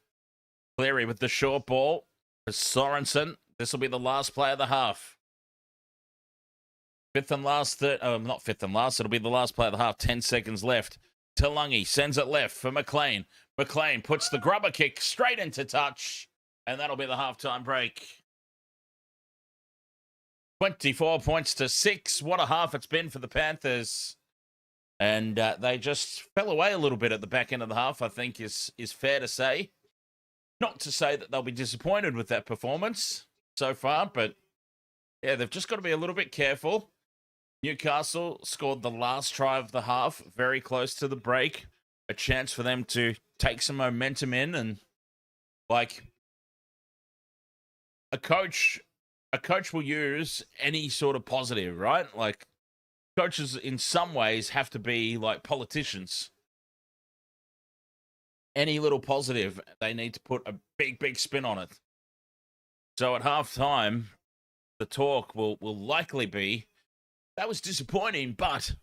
Cleary with the short ball for Sorensen. This will be the last play of the half. Fifth and last, not fifth and last. It'll be the last play of the half. 10 seconds left. Talangi sends it left for McLean. McLean puts the grubber kick straight into touch. And that'll be the halftime break. 24 points to 6. What a half it's been for the Panthers. And they just fell away a little bit at the back end of the half, I think is fair to say. Not to say that they'll be disappointed with that performance so far, but yeah, they've just got to be a little bit careful. Newcastle scored the last try of the half, very close to the break. A chance for them to take some momentum in and, like, a coach will use any sort of positive, right? Like coaches in some ways have to be like politicians. Any little positive, they need to put a big spin on it. So at halftime, the talk will likely be, that was disappointing, but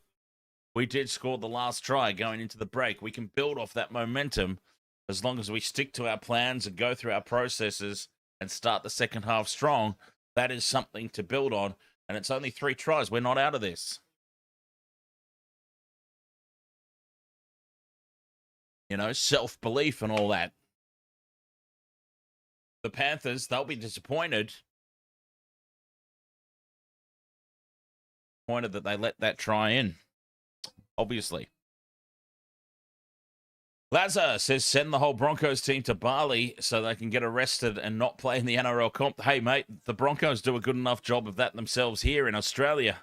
we did score the last try going into the break. We can build off that momentum as long as we stick to our plans and go through our processes and start the second half strong. That is something to build on. And it's only 3 tries. We're not out of this. You know, self-belief and all that. The Panthers, they'll be disappointed. Disappointed that they let that try in, obviously. Lazar says, send the whole Broncos team to Bali so they can get arrested and not play in the NRL comp. Hey, mate, the Broncos do a good enough job of that themselves here in Australia.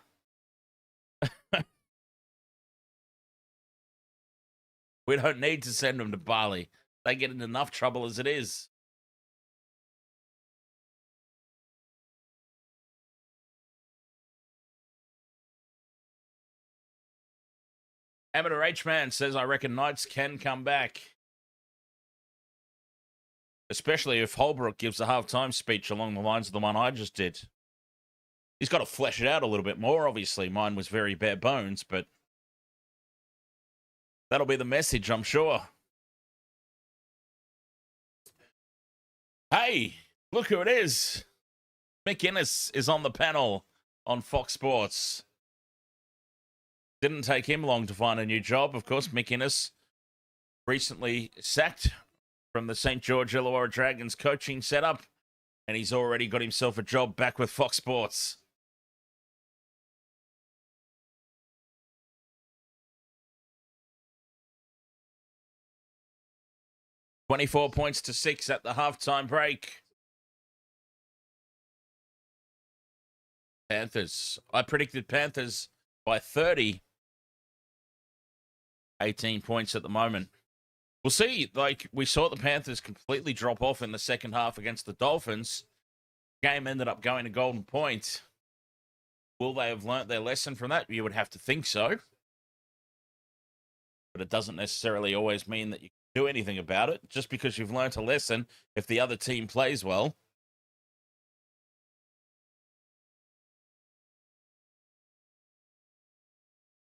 We don't need to send them to Bali. They get in enough trouble as it is. Amateur H-Man says, I reckon Knights can come back. Especially if Holbrook gives a halftime speech along the lines of the one I just did. He's got to flesh it out a little bit more, obviously. Mine was very bare bones, but that'll be the message, I'm sure. Hey, look who it is. Mick Innes is on the panel on Fox Sports. Didn't take him long to find a new job. Of course, Mick Innes recently sacked from the St. George Illawarra Dragons coaching setup, and he's already got himself a job back with Fox Sports. $24 points to 6 at the halftime break. Panthers. I predicted Panthers by 30. 18 points at the moment. We'll see. Like, we saw the Panthers completely drop off in the second half against the Dolphins. Game ended up going to Golden Point. Will they have learnt their lesson from that? You would have to think so. But it doesn't necessarily always mean that you can do anything about it. Just because you've learnt a lesson, if the other team plays well.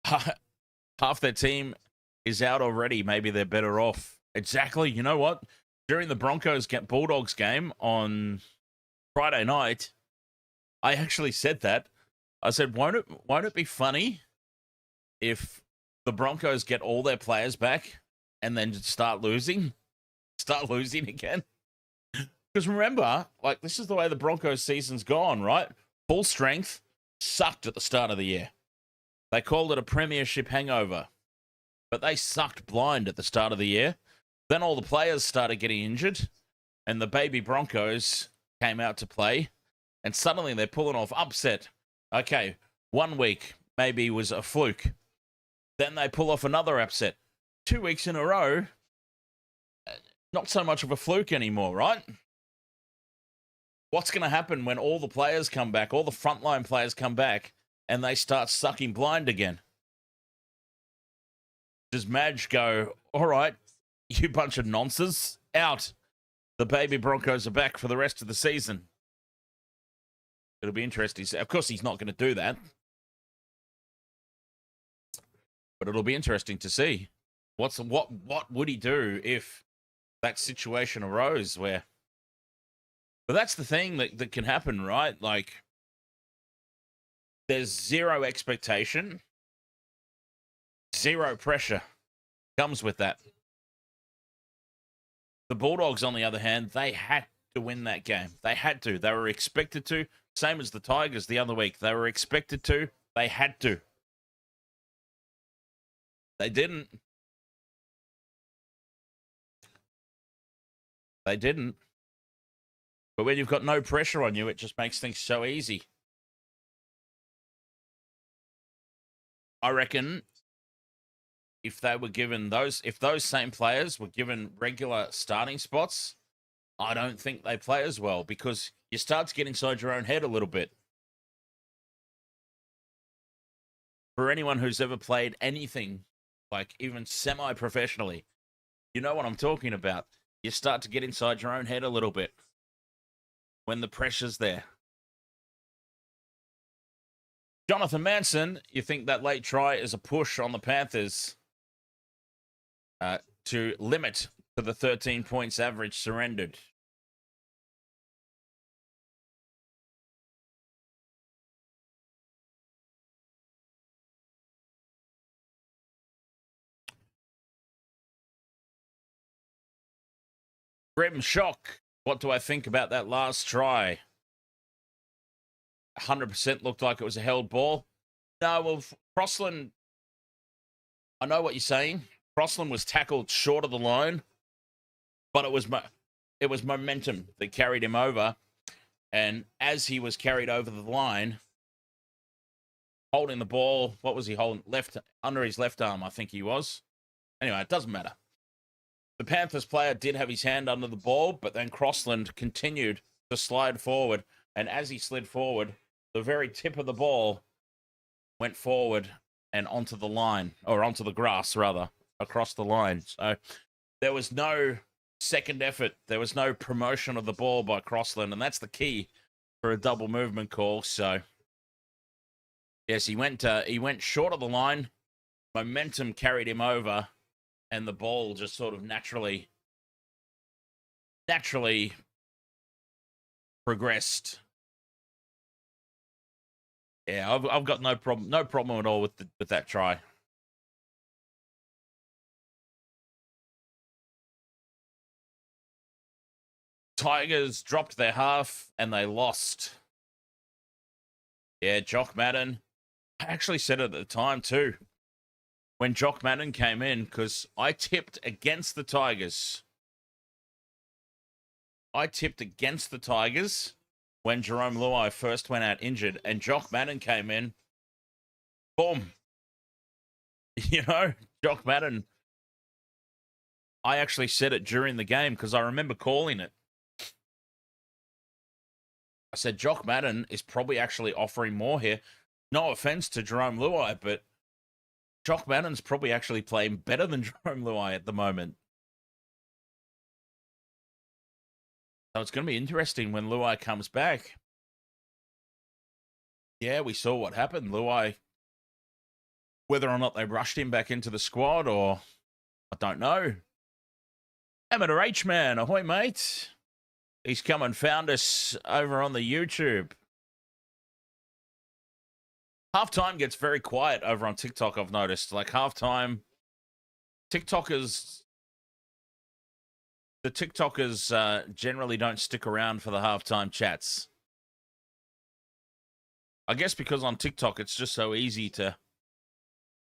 Half their team is out already. Maybe they're better off. Exactly. You know what? During the Bulldogs game on Friday night, I actually said that. I said, won't it be funny if the Broncos get all their players back and then just start losing again? Because remember, like, this is the way the Broncos season's gone, right? Full strength sucked at the start of the year. They called it a premiership hangover. But they sucked blind at the start of the year. Then all the players started getting injured, and the baby Broncos came out to play, and suddenly they're pulling off upset. Okay, 1 week maybe was a fluke. Then they pull off another upset. 2 weeks in a row, not so much of a fluke anymore, right? What's going to happen when all the players come back, all the frontline players come back, and they start sucking blind again? Does Madge go, all right, you bunch of nonsense, out. The baby Broncos are back for the rest of the season. It'll be interesting. Of course, he's not going to do that. But it'll be interesting to see. What would he do if that situation arose where... But that's the thing that can happen, right? Like, there's zero expectation. Zero pressure comes with that. The Bulldogs, on the other hand, they had to win that game. They had to. They were expected to. Same as the Tigers the other week. They were expected to. They had to. They didn't. They didn't. But when you've got no pressure on you, it just makes things so easy. I reckon if they were given those same players were given regular starting spots, I don't think they play as well because you start to get inside your own head a little bit. For anyone who's ever played anything, like even semi-professionally, you know what I'm talking about. You start to get inside your own head a little bit when the pressure's there. Jonathan Manson, you think that late try is a push on the Panthers to limit to the 13 points average surrendered? Grim shock. What do I think about that last try? 100% looked like it was a held ball. No, well, Crossland, I know what you're saying. Crossland was tackled short of the line, but it was momentum that carried him over. And as he was carried over the line, holding the ball, what was he holding? Under his left arm, I think he was. Anyway, it doesn't matter. The Panthers player did have his hand under the ball, but then Crossland continued to slide forward. And as he slid forward, the very tip of the ball went forward and onto the line, or onto the grass, rather, across the line. So there was no second effort. There was no promotion of the ball by Crossland, and that's the key for a double movement call. So, yes, he went short of the line. Momentum carried him over, and the ball just sort of naturally progressed. Yeah, I've got no problem at all with that try. Tigers dropped their half and they lost. Yeah, Jock Madden. I actually said it at the time too, when Jock Madden came in, because I tipped against the Tigers. I tipped against the Tigers when Jerome Luai first went out injured, and Jock Madden came in. Boom. You know, Jock Madden. I actually said it during the game because I remember calling it. I said, Jock Madden is probably actually offering more here. No offense to Jerome Luai, but Jock Madden's probably actually playing better than Jerome Luai at the moment. So it's going to be interesting when Luai comes back. Yeah, we saw what happened. Luai, whether or not they rushed him back into the squad, or I don't know. Amateur H-Man, ahoy, mate. He's come and found us over on the YouTube. Halftime gets very quiet over on TikTok, I've noticed. Like, halftime, the TikTokers generally don't stick around for the halftime chats. I guess because on TikTok, it's just so easy to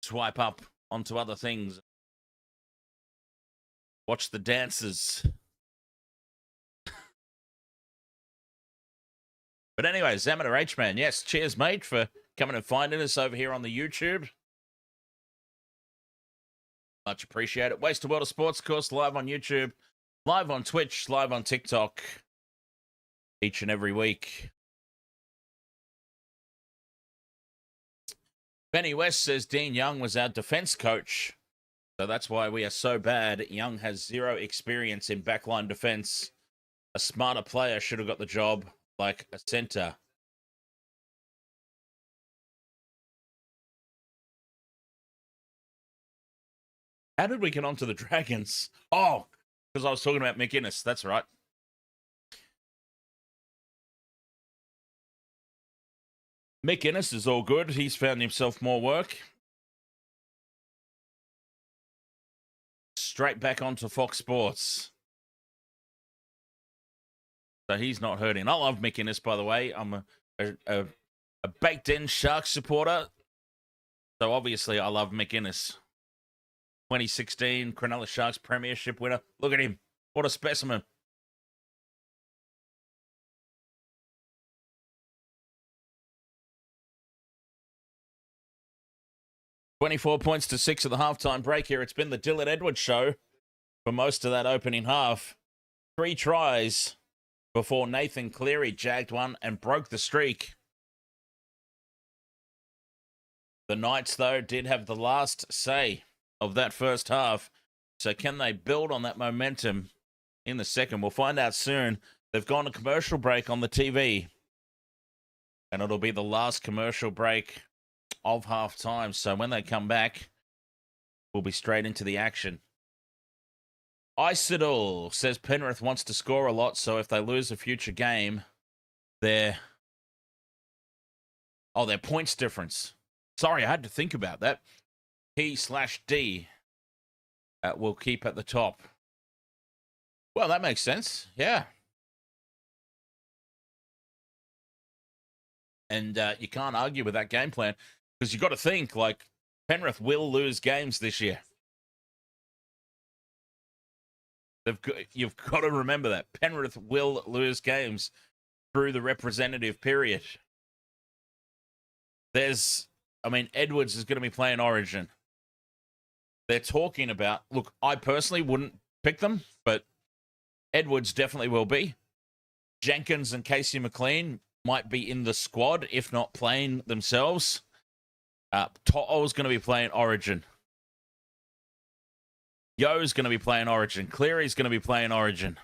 swipe up onto other things. Watch the dances. But anyways, Amateur H-Man, yes, cheers, mate, for coming and finding us over here on the YouTube. Much appreciated. Wasted World of Sports, of course, live on YouTube, live on Twitch, live on TikTok, each and every week. Benny West says Dean Young was our defense coach, so that's why we are so bad. Young has zero experience in backline defense. A smarter player should have got the job, like a center. How did we get onto the Dragons? Oh, because I was talking about McInnes. That's right. McInnes is all good. He's found himself more work. Straight back onto Fox Sports. So he's not hurting. I love McInnes, by the way. I'm a baked-in Sharks supporter. So obviously I love McInnes. 2016 Cronulla Sharks premiership winner. Look at him. What a specimen. $24 points to 6 at the halftime break here. It's been the Dylan Edwards show for most of that opening half. 3 tries before Nathan Cleary jagged one and broke the streak. The Knights, though, did have the last say of that first half. So can they build on that momentum in the second? We'll find out soon. They've gone to commercial break on the TV. And it'll be the last commercial break of halftime. So when they come back, we'll be straight into the action. Isidal says Penrith wants to score a lot, so if they lose a future game, their points difference. Sorry, I had to think about that. P/D will keep at the top. Well, that makes sense. Yeah. And you can't argue with that game plan because you've got to think, like, Penrith will lose games this year. You've got to remember that. Penrith will lose games through the representative period. Edwards is going to be playing Origin. They're talking about, look, I personally wouldn't pick them, but Edwards definitely will be. Jenkins and Casey McLean might be in the squad, if not playing themselves. To'o's going to be playing Origin. Yo's going to be playing Origin. Cleary's going to be playing Origin.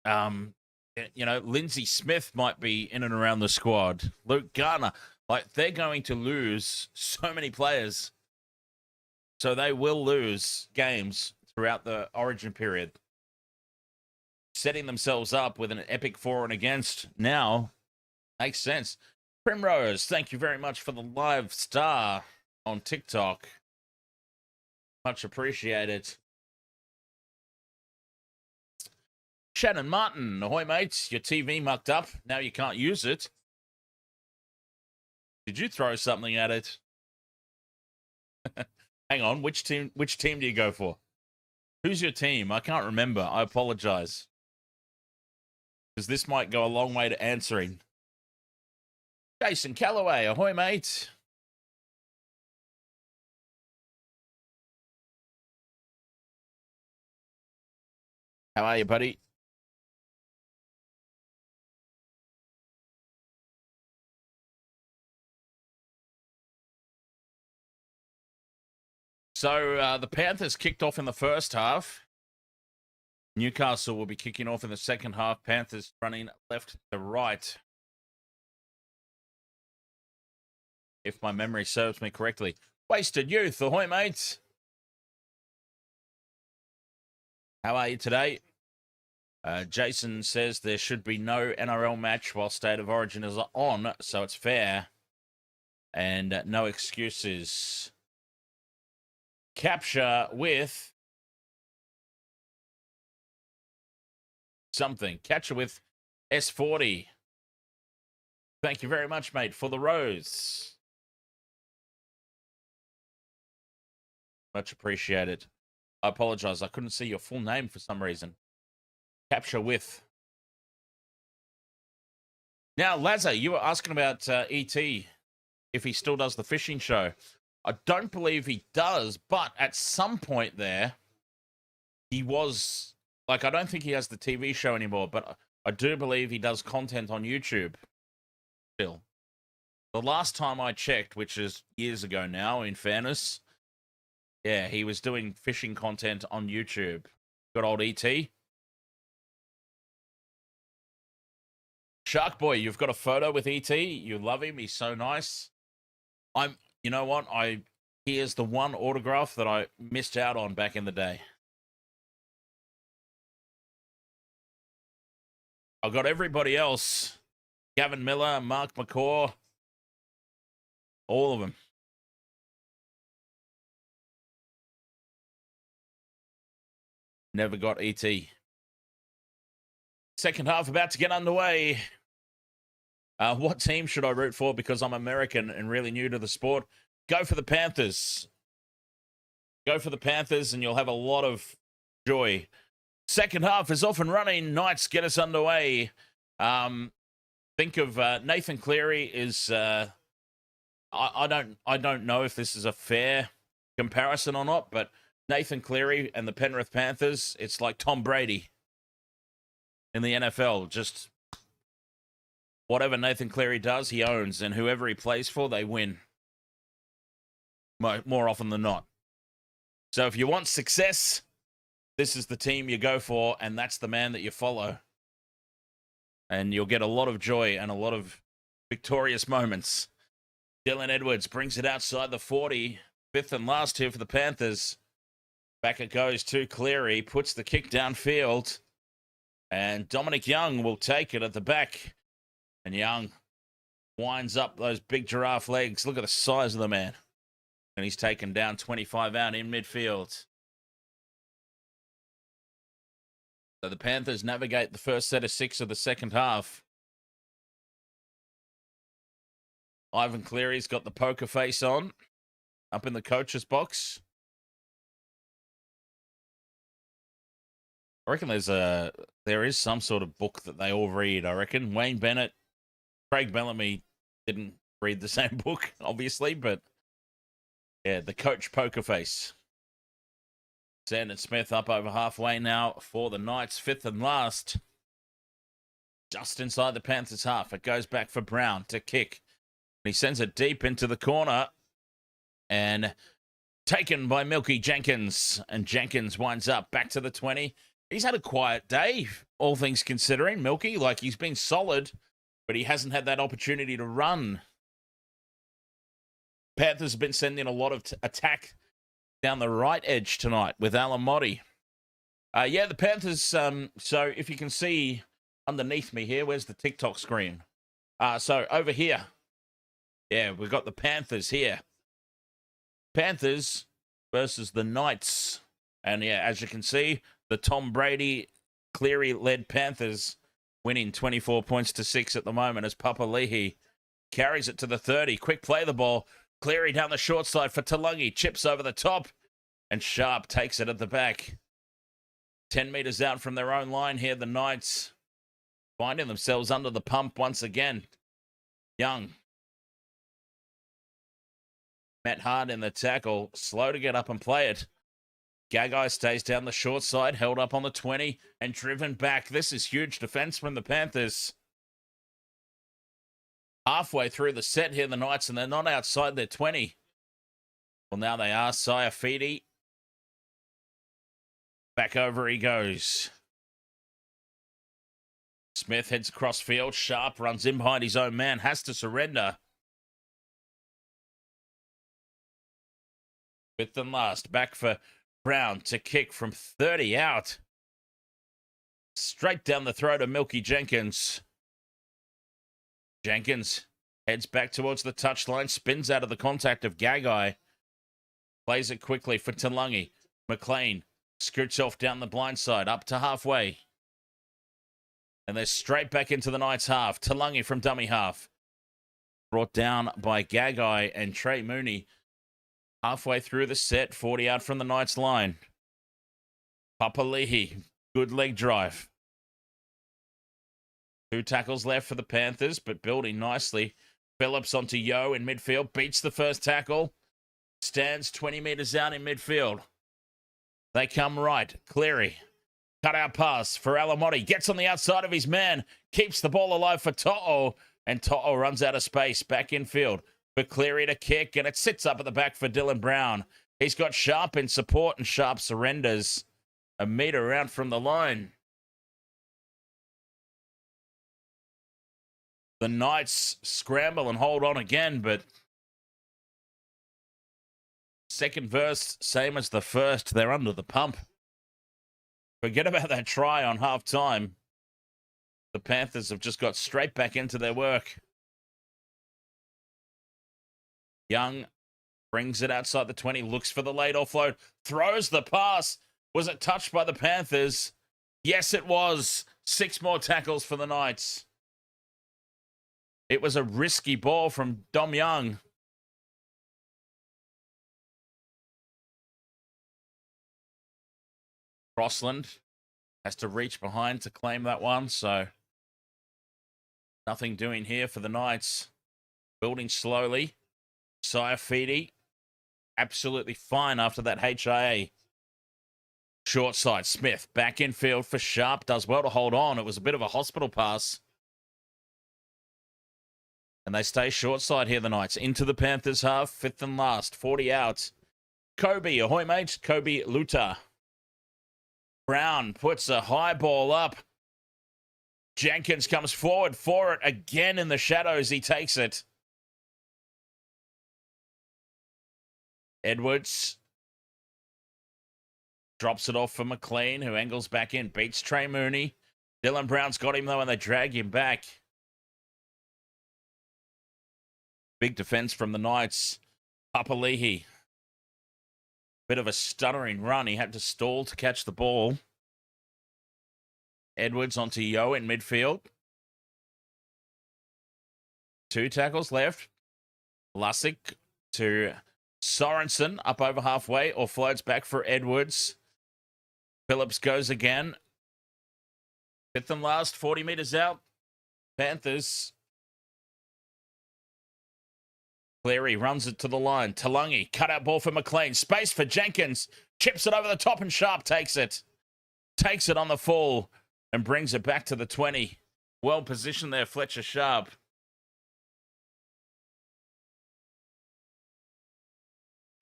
Lindsay Smith might be in and around the squad. Luke Garner. Like, they're going to lose so many players. So they will lose games throughout the Origin period. Setting themselves up with an epic for and against now makes sense. Primrose, thank you very much for the live star on TikTok. Much appreciated. Shannon Martin, ahoy mates, your TV mucked up. Now you can't use it. Did you throw something at it? Hang on, which team do you go for? Who's your team? I can't remember. I apologize. Because this might go a long way to answering. Jason Calloway, ahoy mate. How are you, buddy? So the Panthers kicked off in the first half. Newcastle will be kicking off in the second half. Panthers running left to right. If my memory serves me correctly. Wasted Youth, ahoy mates. How are you today? Jason says there should be no NRL match while State of Origin is on, so it's fair. And no excuses. Capture with something. Catcher with S40. Thank you very much, mate, for the rose. Much appreciated. I apologize. I couldn't see your full name for some reason. Capture with. Now, Lazza, you were asking about E.T., if he still does the fishing show. I don't believe he does, but at some point there, he was, like, I don't think he has the TV show anymore, but I do believe he does content on YouTube still. The last time I checked, which is years ago now, in fairness, yeah, he was doing fishing content on YouTube. Good old E.T. Shark Boy, you've got a photo with E.T. You love him. He's so nice. You know what? He is the one autograph that I missed out on back in the day. I've got everybody else. Gavin Miller, Mark McCaw. All of them. Never got E.T. Second half about to get underway. What team should I root for because I'm American and really new to the sport? Go for the Panthers. Go for the Panthers and you'll have a lot of joy. Second half is off and running. Knights get us underway. Think of Nathan Cleary is... I don't know if this is a fair comparison or not, but Nathan Cleary and the Penrith Panthers, it's like Tom Brady in the NFL. Just whatever Nathan Cleary does, he owns, and whoever he plays for, they win. More often than not. So if you want success, this is the team you go for, and that's the man that you follow. And you'll get a lot of joy and a lot of victorious moments. Dylan Edwards brings it outside the 40. Fifth and last here for the Panthers. Back it goes to Cleary. Puts the kick downfield. And Dominic Young will take it at the back. And Young winds up those big giraffe legs. Look at the size of the man. And he's taken down 25 out in midfield. So the Panthers navigate the first set of 6 of the second half. Ivan Cleary's got the poker face on, up in the coach's box. I reckon there is some sort of book that they all read. I reckon Wayne Bennett, Craig Bellamy didn't read the same book, obviously, but yeah, the coach poker face. Sandon Smith up over halfway now for the Knights, fifth and last. Just inside the Panthers' half. It goes back for Brown to kick. He sends it deep into the corner. And taken by Milky Jenkins. And Jenkins winds up back to the 20. He's had a quiet day, all things considering, Milky. Like, he's been solid, but he hasn't had that opportunity to run. Panthers have been sending a lot of attack down the right edge tonight with Alamotti. Yeah, the Panthers, so if you can see underneath me here, where's the TikTok screen? So over here, yeah, we've got the Panthers here. Panthers versus the Knights. And yeah, as you can see, the Tom Brady, Cleary-led Panthers winning 24 points to 6 at the moment as Papali'i carries it to the 30. Quick play the ball. Cleary down the short side for Taulagi. Chips over the top. And Sharp takes it at the back. 10 meters out from their own line here, the Knights finding themselves under the pump once again. Young. Met hard in the tackle. Slow to get up and play it. Gagai stays down the short side. Held up on the 20 and driven back. This is huge defense from the Panthers. Halfway through the set here, the Knights, and they're not outside their 20. Well, now they are. Saifidi. Back over he goes. Smith heads across field. Sharp runs in behind his own man. Has to surrender. Fifth and last. Back for Brown to kick from 30 out. Straight down the throat of Milky Jenkins. Jenkins heads back towards the touchline. Spins out of the contact of Gagai. Plays it quickly for Taulagi. McLean scoots off down the blind side. Up to halfway. And they're straight back into the Knights half. Taulagi from dummy half. Brought down by Gagai and Trey Mooney. Halfway through the set. 40 out from the Knights line. Papali'i. Good leg drive. 2 tackles left for the Panthers, but building nicely. Phillips onto Yo in midfield. Beats the first tackle. Stands 20 meters out in midfield. They come right. Cleary. Cut out pass for Alamotti. Gets on the outside of his man. Keeps the ball alive for To'o. And To'o runs out of space. Back in field for Cleary to kick. And it sits up at the back for Dylan Brown. He's got Sharp in support, and Sharp surrenders a meter out from the line. The Knights scramble and hold on again, but second verse, same as the first. They're under the pump. Forget about that try on halftime. The Panthers have just got straight back into their work. Young brings it outside the 20, looks for the late offload, throws the pass. Was it touched by the Panthers? Yes, it was. 6 more tackles for the Knights. It was a risky ball from Dom Young. Crossland has to reach behind to claim that one, so nothing doing here for the Knights. Building slowly. Saifidi, absolutely fine after that HIA. Short side, Smith back in field for Sharp. Does well to hold on. It was a bit of a hospital pass. And they stay short side here, the Knights. Into the Panthers half, fifth and last, 40 out. Kobe, ahoy mate. Kobe Luta. Brown puts a high ball up. Jenkins comes forward for it again in the shadows. He takes it. Edwards drops it off for McLean, who angles back in. Beats Trey Mooney. Dylan Brown's got him, though, and they drag him back. Big defense from the Knights. Papali'i. Bit of a stuttering run. He had to stall to catch the ball. Edwards onto Yo in midfield. 2 tackles left. Lusick to Sorensen up over halfway, or floats back for Edwards. Phillips goes again. Fifth and last, 40 meters out. Panthers. Cleary runs it to the line. Talungi, cutout ball for McLean. Space for Jenkins. Chips it over the top and Sharp takes it. Takes it on the full and brings it back to the 20. Well positioned there, Fletcher Sharp.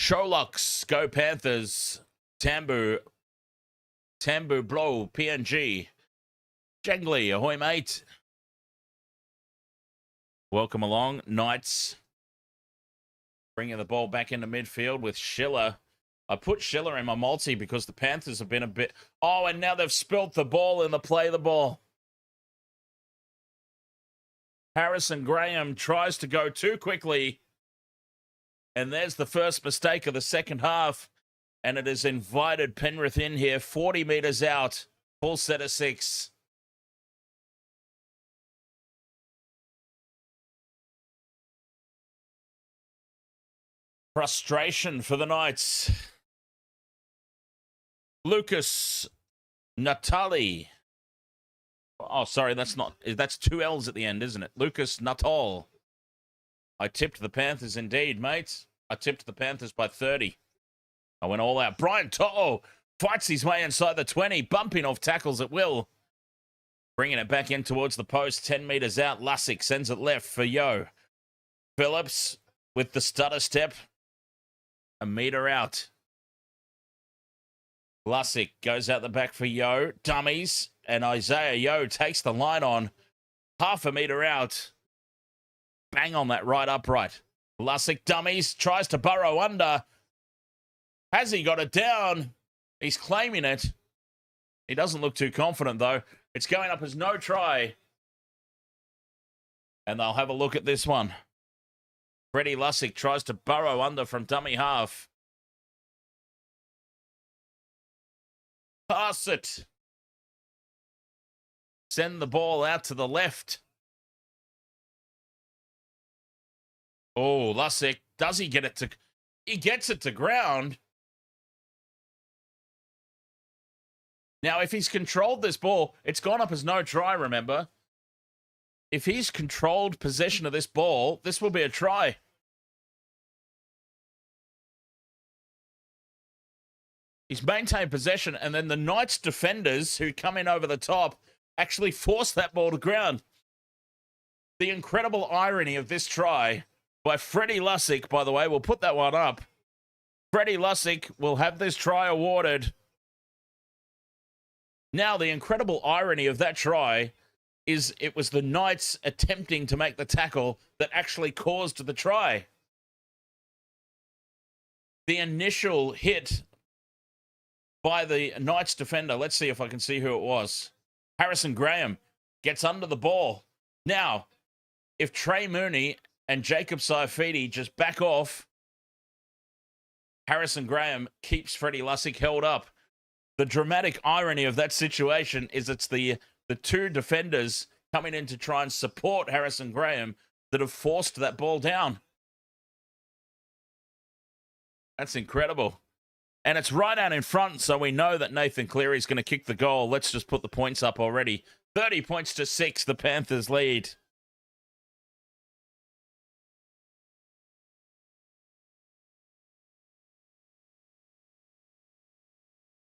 Sholocks, go Panthers. Tambu blow, PNG. Jangly, ahoy mate. Welcome along, Knights. Bringing the ball back into midfield with Schiller. I put Schiller in my multi because the Panthers have been a bit... Oh, and now they've spilt the ball in the play the ball. Harrison Graham tries to go too quickly. And there's the first mistake of the second half. And it has invited Penrith in here, 40 meters out. Full set of 6. Frustration for the Knights. Lucas Natali. Oh, sorry, that's 2 L's at the end, isn't it? Lucas Nuttall. I tipped the Panthers indeed, mate. I tipped the Panthers by 30. I went all out. Brian To'o fights his way inside the 20, bumping off tackles at will. Bringing it back in towards the post, 10 meters out. Lusick sends it left for Yo. Phillips with the stutter step. A meter out. Lusick goes out the back for Yo. Dummies. And Isaiah Yo takes the line on. Half a meter out. Bang on that right upright. Lusick dummies. Tries to burrow under. Has he got it down? He's claiming it. He doesn't look too confident, though. It's going up as no try. And they'll have a look at this one. Freddie Lusick tries to burrow under from dummy half. Pass it. Send the ball out to the left. Oh, Lusick. Does he get it to... He gets it to ground. Now, if he's controlled this ball, it's gone up as no try, remember? If he's controlled possession of this ball, this will be a try. He's maintained possession, and then the Knights defenders who come in over the top actually force that ball to ground. The incredible irony of this try by Freddie Lusick, by the way, we'll put that one up. Freddie Lusick will have this try awarded. Now, the incredible irony of that try is it was the Knights attempting to make the tackle that actually caused the try. The initial hit by the Knights defender, let's see if I can see who it was. Harrison Graham gets under the ball. Now, if Trey Mooney and Jacob Saifidi just back off, Harrison Graham keeps Freddie Lusick held up. The dramatic irony of that situation is it's the 2 defenders coming in to try and support Harrison Graham that have forced that ball down. That's incredible. And it's right out in front, so we know that Nathan Cleary is going to kick the goal. Let's just put the points up already. 30 points to 6, the Panthers lead.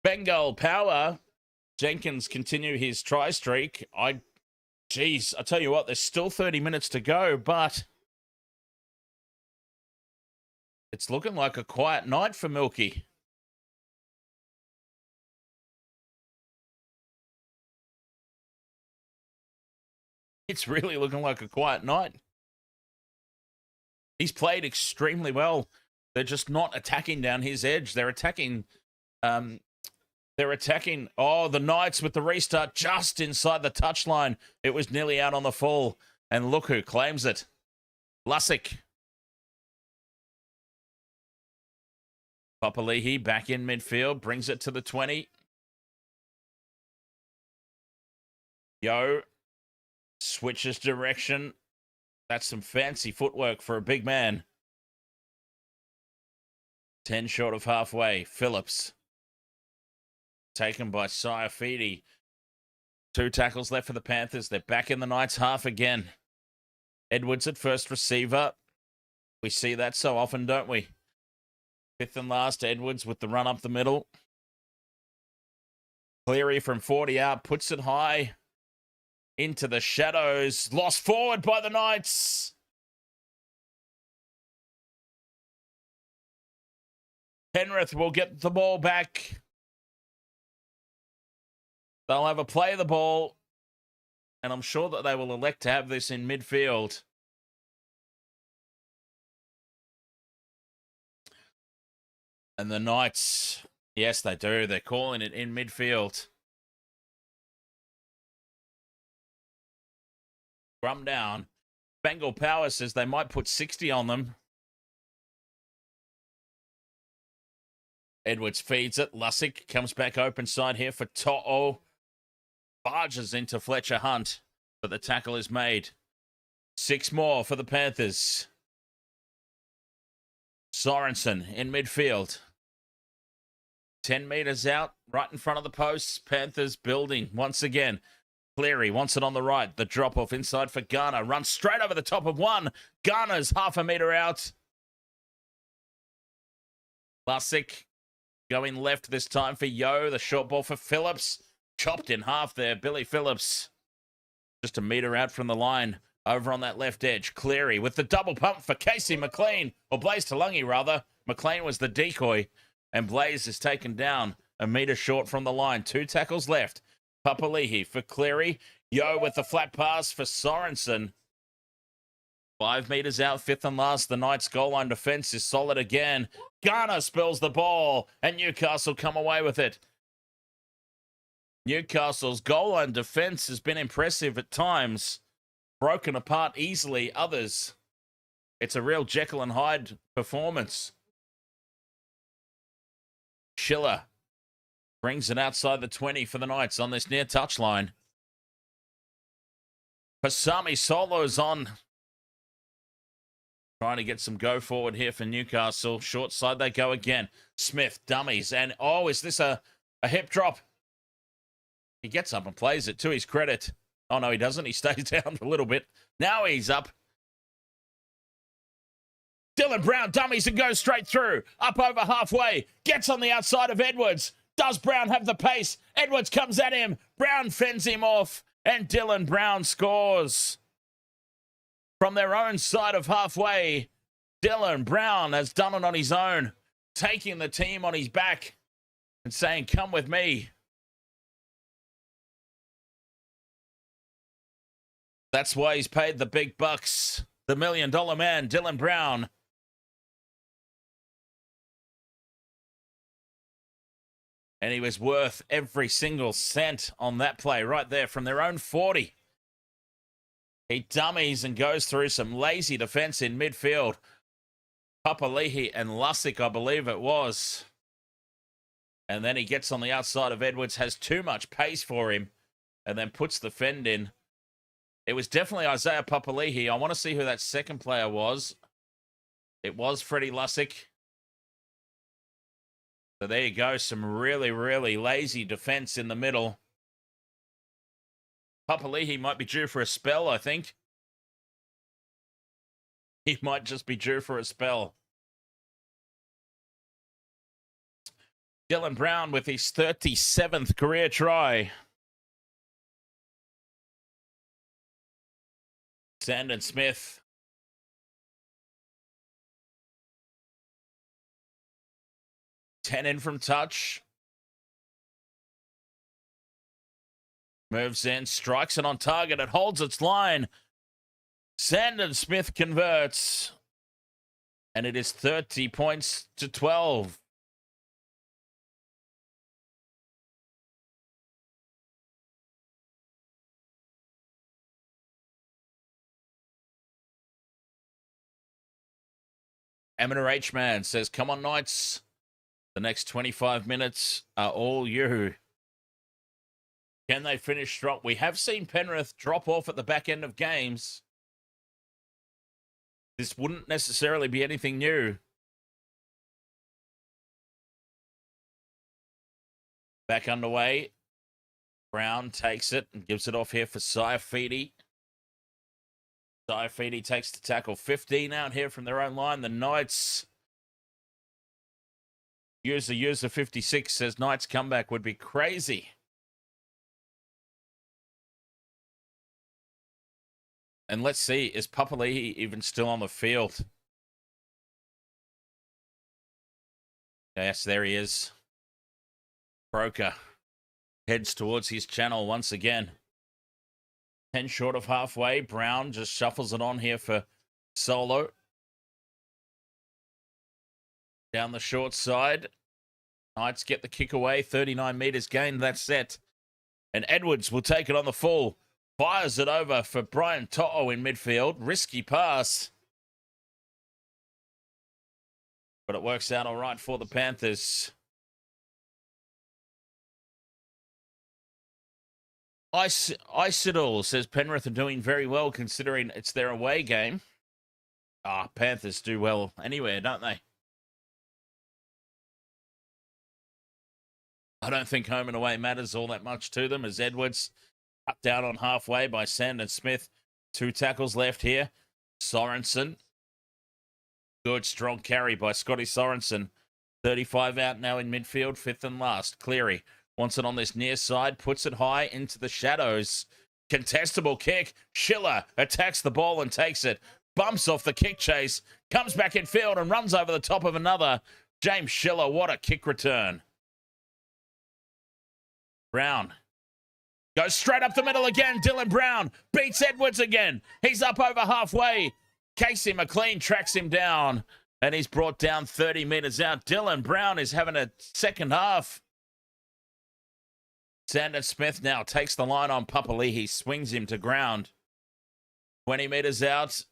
Bengal power. Jenkins continue his try streak. I tell you what, there's still 30 minutes to go, but it's looking like a quiet night for Milky. It's really looking like a quiet night. He's played extremely well. They're just not attacking down his edge. They're attacking. Oh, the Knights with the restart just inside the touchline. It was nearly out on the full. And look who claims it. Lussick. Papali'i back in midfield. Brings it to the 20. Yo. Switches direction. That's some fancy footwork for a big man. 10 short of halfway. Phillips. Taken by Tuaupiki. 2 tackles left for the Panthers. They're back in the Knights half again. Edwards at first receiver. We see that so often, don't we? 5th and last, Edwards with the run up the middle. Cleary from 40 out, puts it high. Into the shadows. Lost forward by the Knights. Penrith will get the ball back. They'll have a play of the ball. And I'm sure that they will elect to have this in midfield. And the Knights, yes, they do. They're calling it in midfield. Scrum down. Bengal Power says they might put 60 on them. Edwards feeds it. Lussick comes back open side here for To'o. Barges into Fletcher Hunt, but the tackle is made. 6 more for the Panthers. Sorensen in midfield. 10 metres out, right in front of the posts. Panthers building once again. Cleary wants it on the right. The drop off inside for Garner. Runs straight over the top of one. Garner's half a metre out. Lussick going left this time for Yo. The short ball for Phillips. Chopped in half there. Billy Phillips. Just a metre out from the line. Over on that left edge. Cleary with the double pump for Casey McLean. Or Blaze Talungi, rather. McLean was the decoy. And Blaze is taken down a metre short from the line. 2 tackles left. Papali'i for Cleary. Yo with the flat pass for Sorensen. 5 metres out, 5th and last. The Knights' goal line defence is solid again. Garner spills the ball, and Newcastle come away with it. Newcastle's goal line defence has been impressive at times. Broken apart easily, others. It's a real Jekyll and Hyde performance. Schiller brings it outside the 20 for the Knights on this near touchline. Pasami Solo's on. Trying to get some go forward here for Newcastle. Short side they go again. Smith, dummies. And, oh, is this a hip drop? He gets up and plays it to his credit. Oh, no, he doesn't. He stays down a little bit. Now he's up. Dylan Brown dummies and goes straight through. Up over halfway. Gets on the outside of Edwards. Does Brown have the pace? Edwards comes at him. Brown fends him off. And Dylan Brown scores. From their own side of halfway, Dylan Brown has done it on his own. Taking the team on his back. And saying, come with me. That's why he's paid the big bucks. The $1 million man, Dylan Brown. And he was worth every single cent on that play right there from their own 40. He dummies and goes through some lazy defense in midfield. Papali'i and Lussick, I believe it was. And then he gets on the outside of Edwards, has too much pace for him, and then puts the fend in. It was definitely Isaiah Papali'i. I want to see who that second player was. It was Freddie Lussick. So there you go. Some really, really lazy defense in the middle. Papali'i might be due for a spell, I think. He might just be due for a spell. Dylan Brown with his 37th career try. Sandon Smith. Ten in from touch. Moves in, strikes it on target. It holds its line. Sandon Smith converts. And it is 30 points to 12. Amateur H-Man says, come on, Knights. The next 25 minutes are all you. Can they finish strong? We have seen Penrith drop off at the back end of games. This wouldn't necessarily be anything new. Back underway. Brown takes it and gives it off here for Saifidi. Saifidi takes the tackle. 15 out here from their own line. The Knights. User 56 says Knights comeback would be crazy. And let's see, is Papali'i even still on the field? Yes, there he is. Croker heads towards his channel once again. 10 short of halfway. Brown just shuffles it on here for Solo. Down the short side. Knights get the kick away. 39 metres gained. That's set. And Edwards will take it on the full. Fires it over for Brian To'o in midfield. Risky pass. But it works out all right for the Panthers. Isidore says Penrith are doing very well considering it's their away game. Panthers do well anywhere, don't they? I don't think home and away matters all that much to them as Edwards cut down on halfway by Sandon Smith. 2 tackles left here. Sorensen. Good strong carry by Scotty Sorensen. 35 out now in midfield, 5th and last. Cleary wants it on this near side, puts it high into the shadows. Contestable kick. Schiller attacks the ball and takes it. Bumps off the kick chase. Comes back in field and runs over the top of another. James Schiller, what a kick return. Brown goes straight up the middle again. Dylan Brown beats Edwards again. He's up over halfway. Casey McLean tracks him down. And he's brought down 30 metres out. Dylan Brown is having a second half. Sandon Smith now takes the line on Papali'i. He swings him to ground. 20 metres out.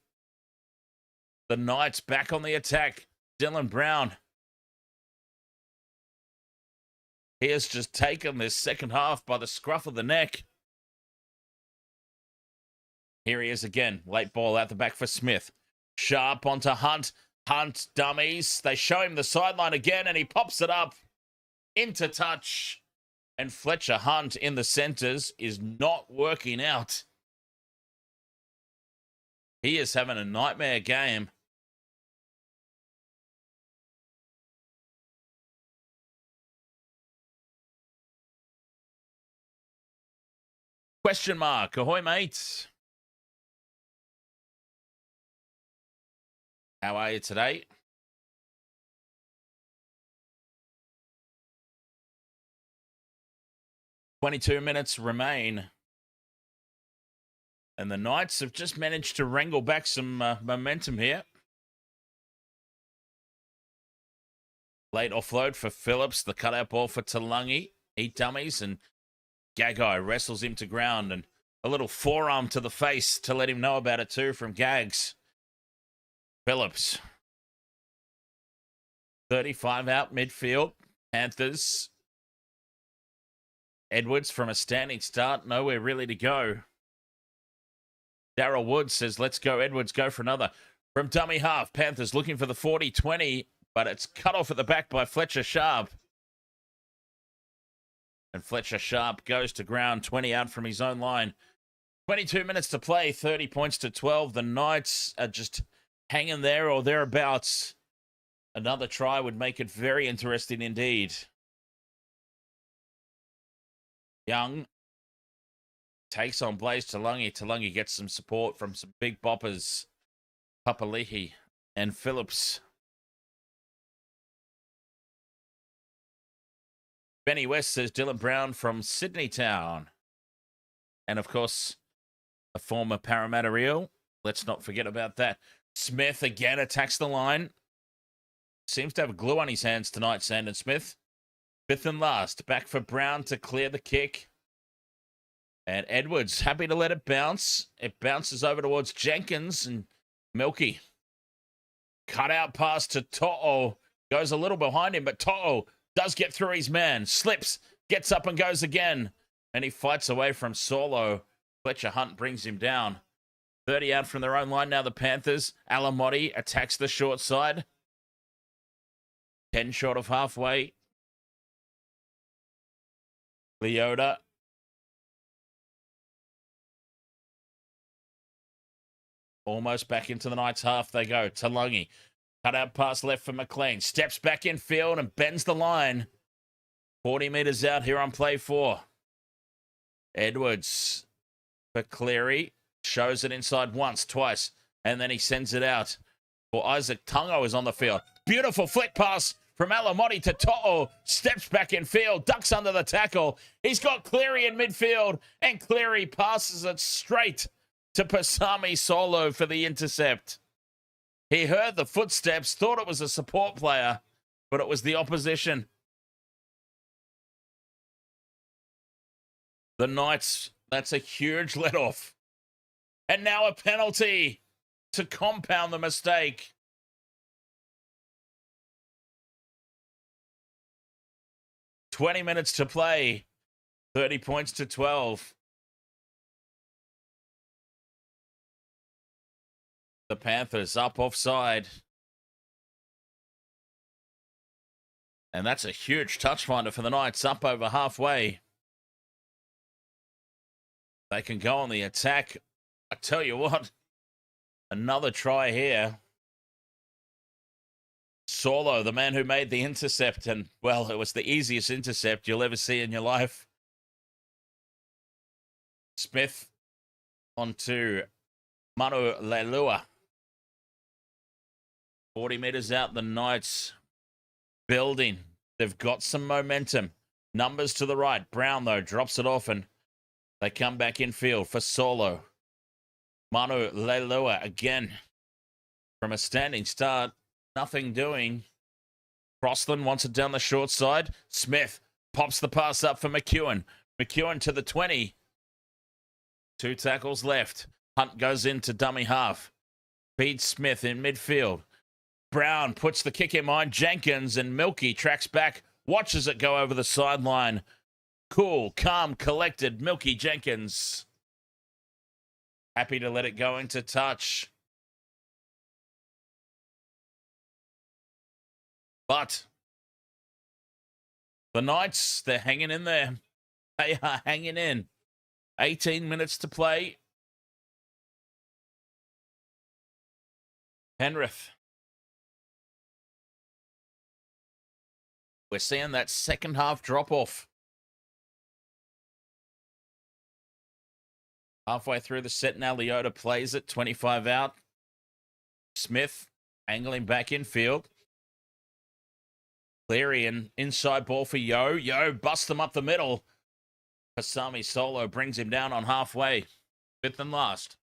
The Knights back on the attack. Dylan Brown. He has just taken this second half by the scruff of the neck. Here he is again. Late ball out the back for Smith. Sharp onto Hunt. Hunt dummies. They show him the sideline again and he pops it up into touch. And Fletcher Hunt in the centres is not working out. He is having a nightmare game. Question mark. Ahoy, mates. How are you today? "22 minutes remain. And the Knights have just managed to wrangle back some momentum here. Late offload for Phillips. The cutout ball for Talangi. Eat dummies and Gagai wrestles him to ground and a little forearm to the face to let him know about it too from Gags. Phillips. 35 out midfield. Panthers. Edwards from a standing start. Nowhere really to go. Darryl Wood says, let's go. Edwards, go for another. From dummy half. Panthers looking for the 40-20, but it's cut off at the back by Fletcher Sharp. And Fletcher Sharp goes to ground, 20 out from his own line. 22 minutes to play, 30 points to 12. The Knights are just hanging there or thereabouts. Another try would make it very interesting indeed. Young takes on Blaze Taulagi. Taulagi gets some support from some big boppers. Papali'i and Phillips. Benny West says Dylan Brown from Sydney Town. And of course, a former Parramatta Eel. Let's not forget about that. Smith again attacks the line. Seems to have glue on his hands tonight, Sandon Smith. Fifth and last. Back for Brown to clear the kick. And Edwards happy to let it bounce. It bounces over towards Jenkins and Milky. Cut out pass to To'o. Goes a little behind him, but To'o does get through his man. Slips, gets up and goes again. And he fights away from Solo. Fletcher Hunt brings him down. 30 out from their own line now, the Panthers. Alamotti attacks the short side. 10 short of halfway. Leota. Almost back into the Knights half they go. Taulagi. Cut out pass left for McLean. Steps back in field and bends the line. 40 metres out here on play 4. Edwards for Cleary. Shows it inside once, twice. And then he sends it out. For Isaac Tungo is on the field. Beautiful flick pass from Alamotti to To'o. Steps back in field. Ducks under the tackle. He's got Cleary in midfield. And Cleary passes it straight to Pasami Solo for the intercept. He heard the footsteps, thought it was a support player, but it was the opposition. The Knights, that's a huge let-off. And now a penalty to compound the mistake. "20 minutes to play. 30 points to 12. The Panthers up offside. And that's a huge touch finder for the Knights, up over halfway. They can go on the attack. I tell you what, another try here. Solo, the man who made the intercept, and, well, it was the easiest intercept you'll ever see in your life. Smith onto Manu Leilua. 40 metres out, the Knights building. They've got some momentum. Numbers to the right. Brown, though, drops it off, and they come back in field for Solo. Manu Leilua again. From a standing start, nothing doing. Crossland wants it down the short side. Smith pops the pass up for McEwen. McEwen to the 20. 2 tackles left. Hunt goes into dummy half. Beats Smith in midfield. Brown puts the kick in mind. Jenkins and Milky tracks back. Watches it go over the sideline. Cool, calm, collected Milky Jenkins. Happy to let it go into touch. But the Knights, they're hanging in there. They are hanging in. 18 minutes to play. Penrith. We're seeing that second half drop off. Halfway through the set now, Leota plays it, 25 out. Smith angling back in field. Cleary, an inside ball for Yo. Yo busts them up the middle. Pasami Solo brings him down on halfway. 5th and last.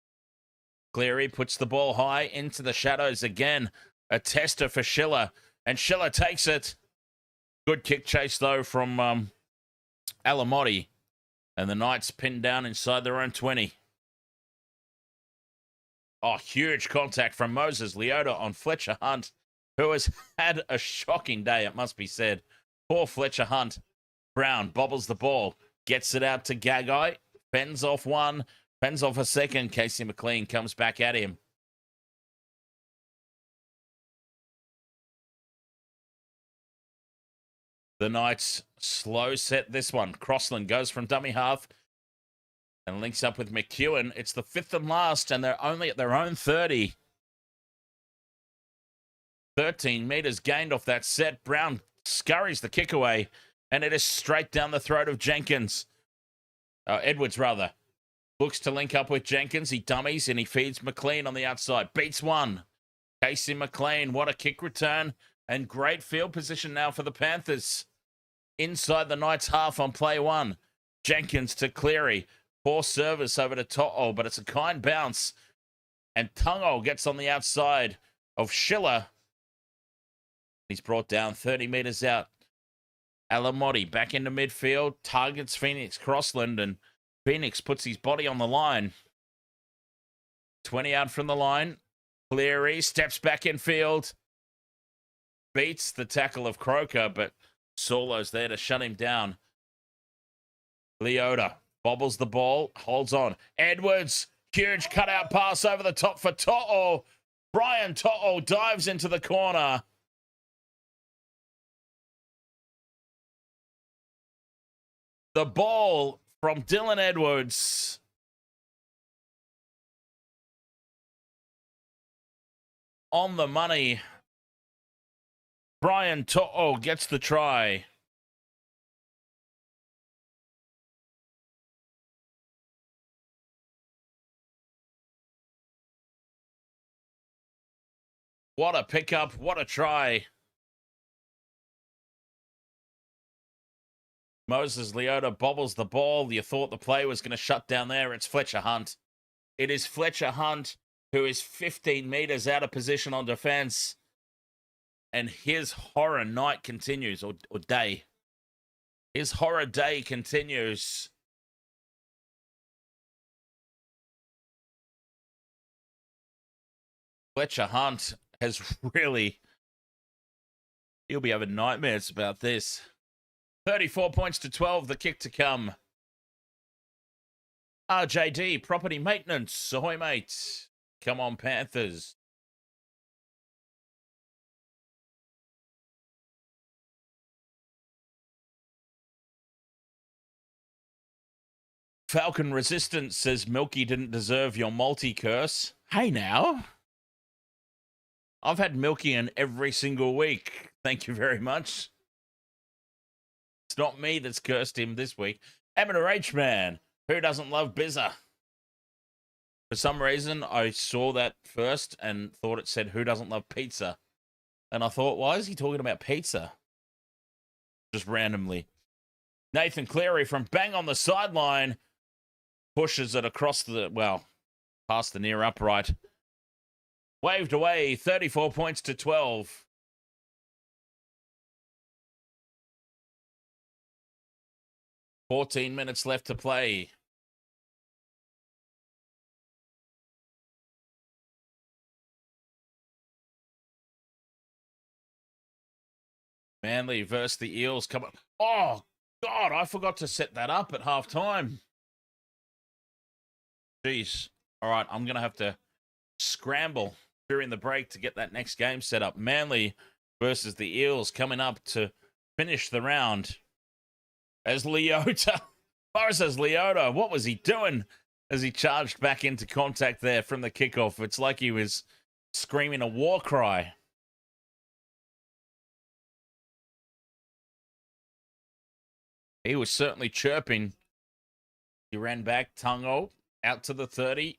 Cleary puts the ball high into the shadows again. A tester for Schiller. And Schiller takes it. Good kick chase, though, from Alamotti. And the Knights pinned down inside their own 20. Oh, huge contact from Moses Leota on Fletcher Hunt, who has had a shocking day, it must be said. Poor Fletcher Hunt. Brown bobbles the ball, gets it out to Gagai, fends off one, fends off a second. Casey McLean comes back at him. The Knights slow set this one. Crossland goes from dummy half and links up with McEwen. It's the 5th and last, and they're only at their own 30. 13 metres gained off that set. Brown scurries the kick away, and it is straight down the throat of Jenkins. Edwards, rather. Looks to link up with Jenkins. He dummies and he feeds McLean on the outside. Beats one. Casey McLean, what a kick return. And great field position now for the Panthers. Inside the Knights half on play one. Jenkins to Cleary. Poor service over to To'o, but it's a kind bounce. And Tungo gets on the outside of Schiller. He's brought down 30 metres out. Alamotti back into midfield. Targets Phoenix Crossland, and Phoenix puts his body on the line. 20 out from the line. Cleary steps back in field. Beats the tackle of Croker, but Solo's there to shut him down. Leota bobbles the ball, holds on. Edwards, huge cutout pass over the top for To'o. Brian To'o dives into the corner. The ball from Dylan Edwards. On the money. Brian To'o gets the try. What a pickup. What a try. Moses Leota bobbles the ball. You thought the play was going to shut down there. It's Fletcher Hunt. It is Fletcher Hunt, who is 15 metres out of position on defence. And his horror night continues, or day. His horror day continues. Fletcher Hunt has really... He'll be having nightmares about this. 34 points to 12, the kick to come. RJD, property maintenance. Ahoy, mate. Come on, Panthers. Falcon Resistance says Milky didn't deserve your multi-curse. Hey, now. I've had Milky in every single week. Thank you very much. It's not me that's cursed him this week. Amateur H-Man. Who doesn't love Bizza? For some reason, I saw that first and thought it said, who doesn't love pizza? And I thought, why is he talking about pizza? Just randomly. Nathan Cleary from bang on the sideline. Pushes it across the, well, past the near upright. Waved away, 34 points to 12. "14 minutes left to play. Manly versus the Eels. Come on. Oh, God, I forgot to set that up at halftime. Jeez. All right, I'm going to have to scramble during the break to get that next game set up. Manly versus the Eels coming up to finish the round. As Leota, Moses Leota, what was he doing as he charged back into contact there from the kickoff? It's like he was screaming a war cry. He was certainly chirping. He ran back, Tungo, out to the 30.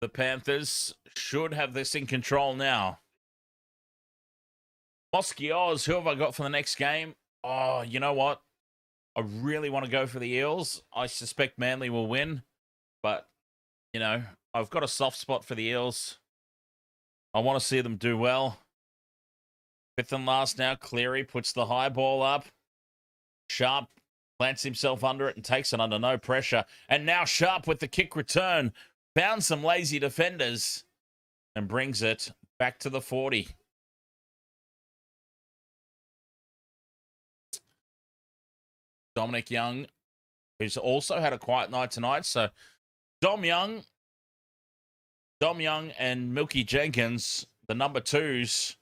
The Panthers should have this in control now. Mosky Oz, who have I got for the next game? Oh, you know what? I really want to go for the Eels. I suspect Manly will win. But, you know, I've got a soft spot for the Eels. I want to see them do well. Fifth and last now. Cleary puts the high ball up. Sharp plants himself under it and takes it under no pressure. And now Sharp with the kick return. Found some lazy defenders and brings it back to the 40. Dominic Young, who's also had a quiet night tonight. So Dom Young and Milky Jenkins, the number twos,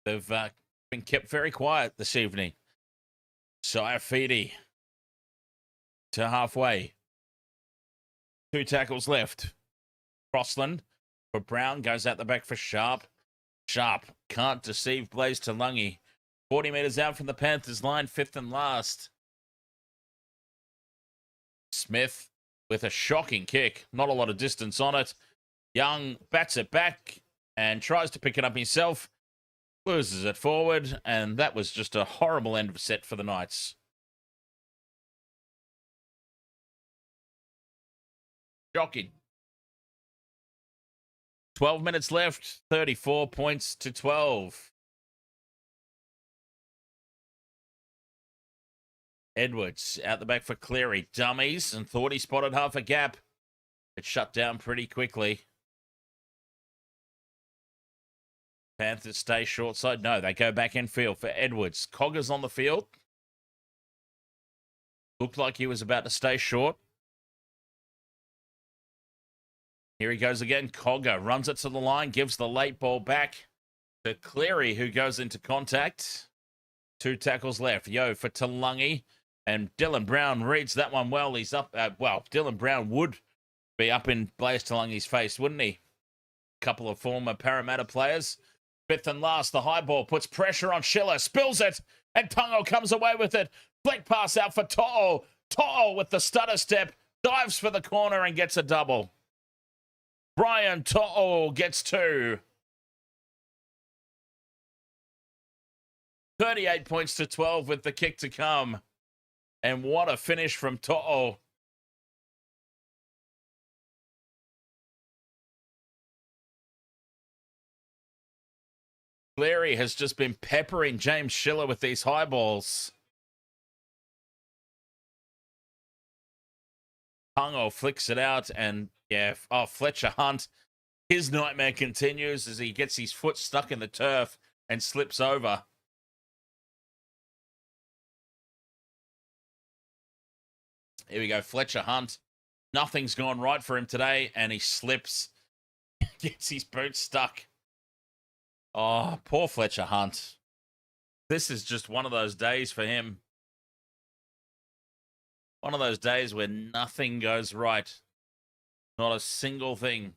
they've been kept very quiet this evening. Saifidi to halfway. 2 tackles left. Crossland for Brown, goes out the back for Sharp. Sharp can't deceive Blaze Talungi. 40 metres out from the Panthers line, 5th and last. Smith with a shocking kick. Not a lot of distance on it. Young bats it back and tries to pick it up himself. Loses it forward, and that was just a horrible end of set for the Knights. Shocking. 12 minutes left, 34 points to 12. Edwards out the back for Cleary. Dummies, and thought he spotted half a gap. It shut down pretty quickly. Panthers stay short side. No, they go back in field for Edwards. Cogger's on the field. Looked like he was about to stay short. Here he goes again. Cogger runs it to the line, gives the late ball back to Cleary, who goes into contact. 2 tackles left. Yo for Taulagi. And Dylan Brown reads that one well. He's up. Dylan Brown would be up in Blaise Talangi's face, wouldn't he? Couple of former Parramatta players. 5th and last, the high ball puts pressure on Schiller, spills it, and Tungo comes away with it. Flick pass out for To'o. To'o with the stutter step, dives for the corner and gets a double. Brian To'o gets 2. 38 points to 12 with the kick to come. And what a finish from To'o. Cleary has just been peppering James Schiller with these high balls. Tungo flicks it out, and Fletcher Hunt. His nightmare continues as he gets his foot stuck in the turf and slips over. Here we go, Fletcher Hunt. Nothing's gone right for him today, and he slips, gets his boot stuck. Oh, poor Fletcher Hunt. This is just one of those days for him. One of those days where nothing goes right. Not a single thing.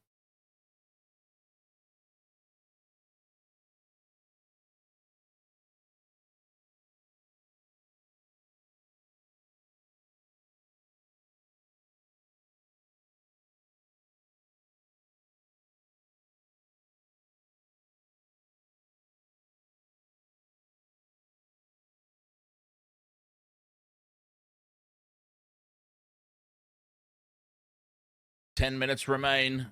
Ten minutes remain.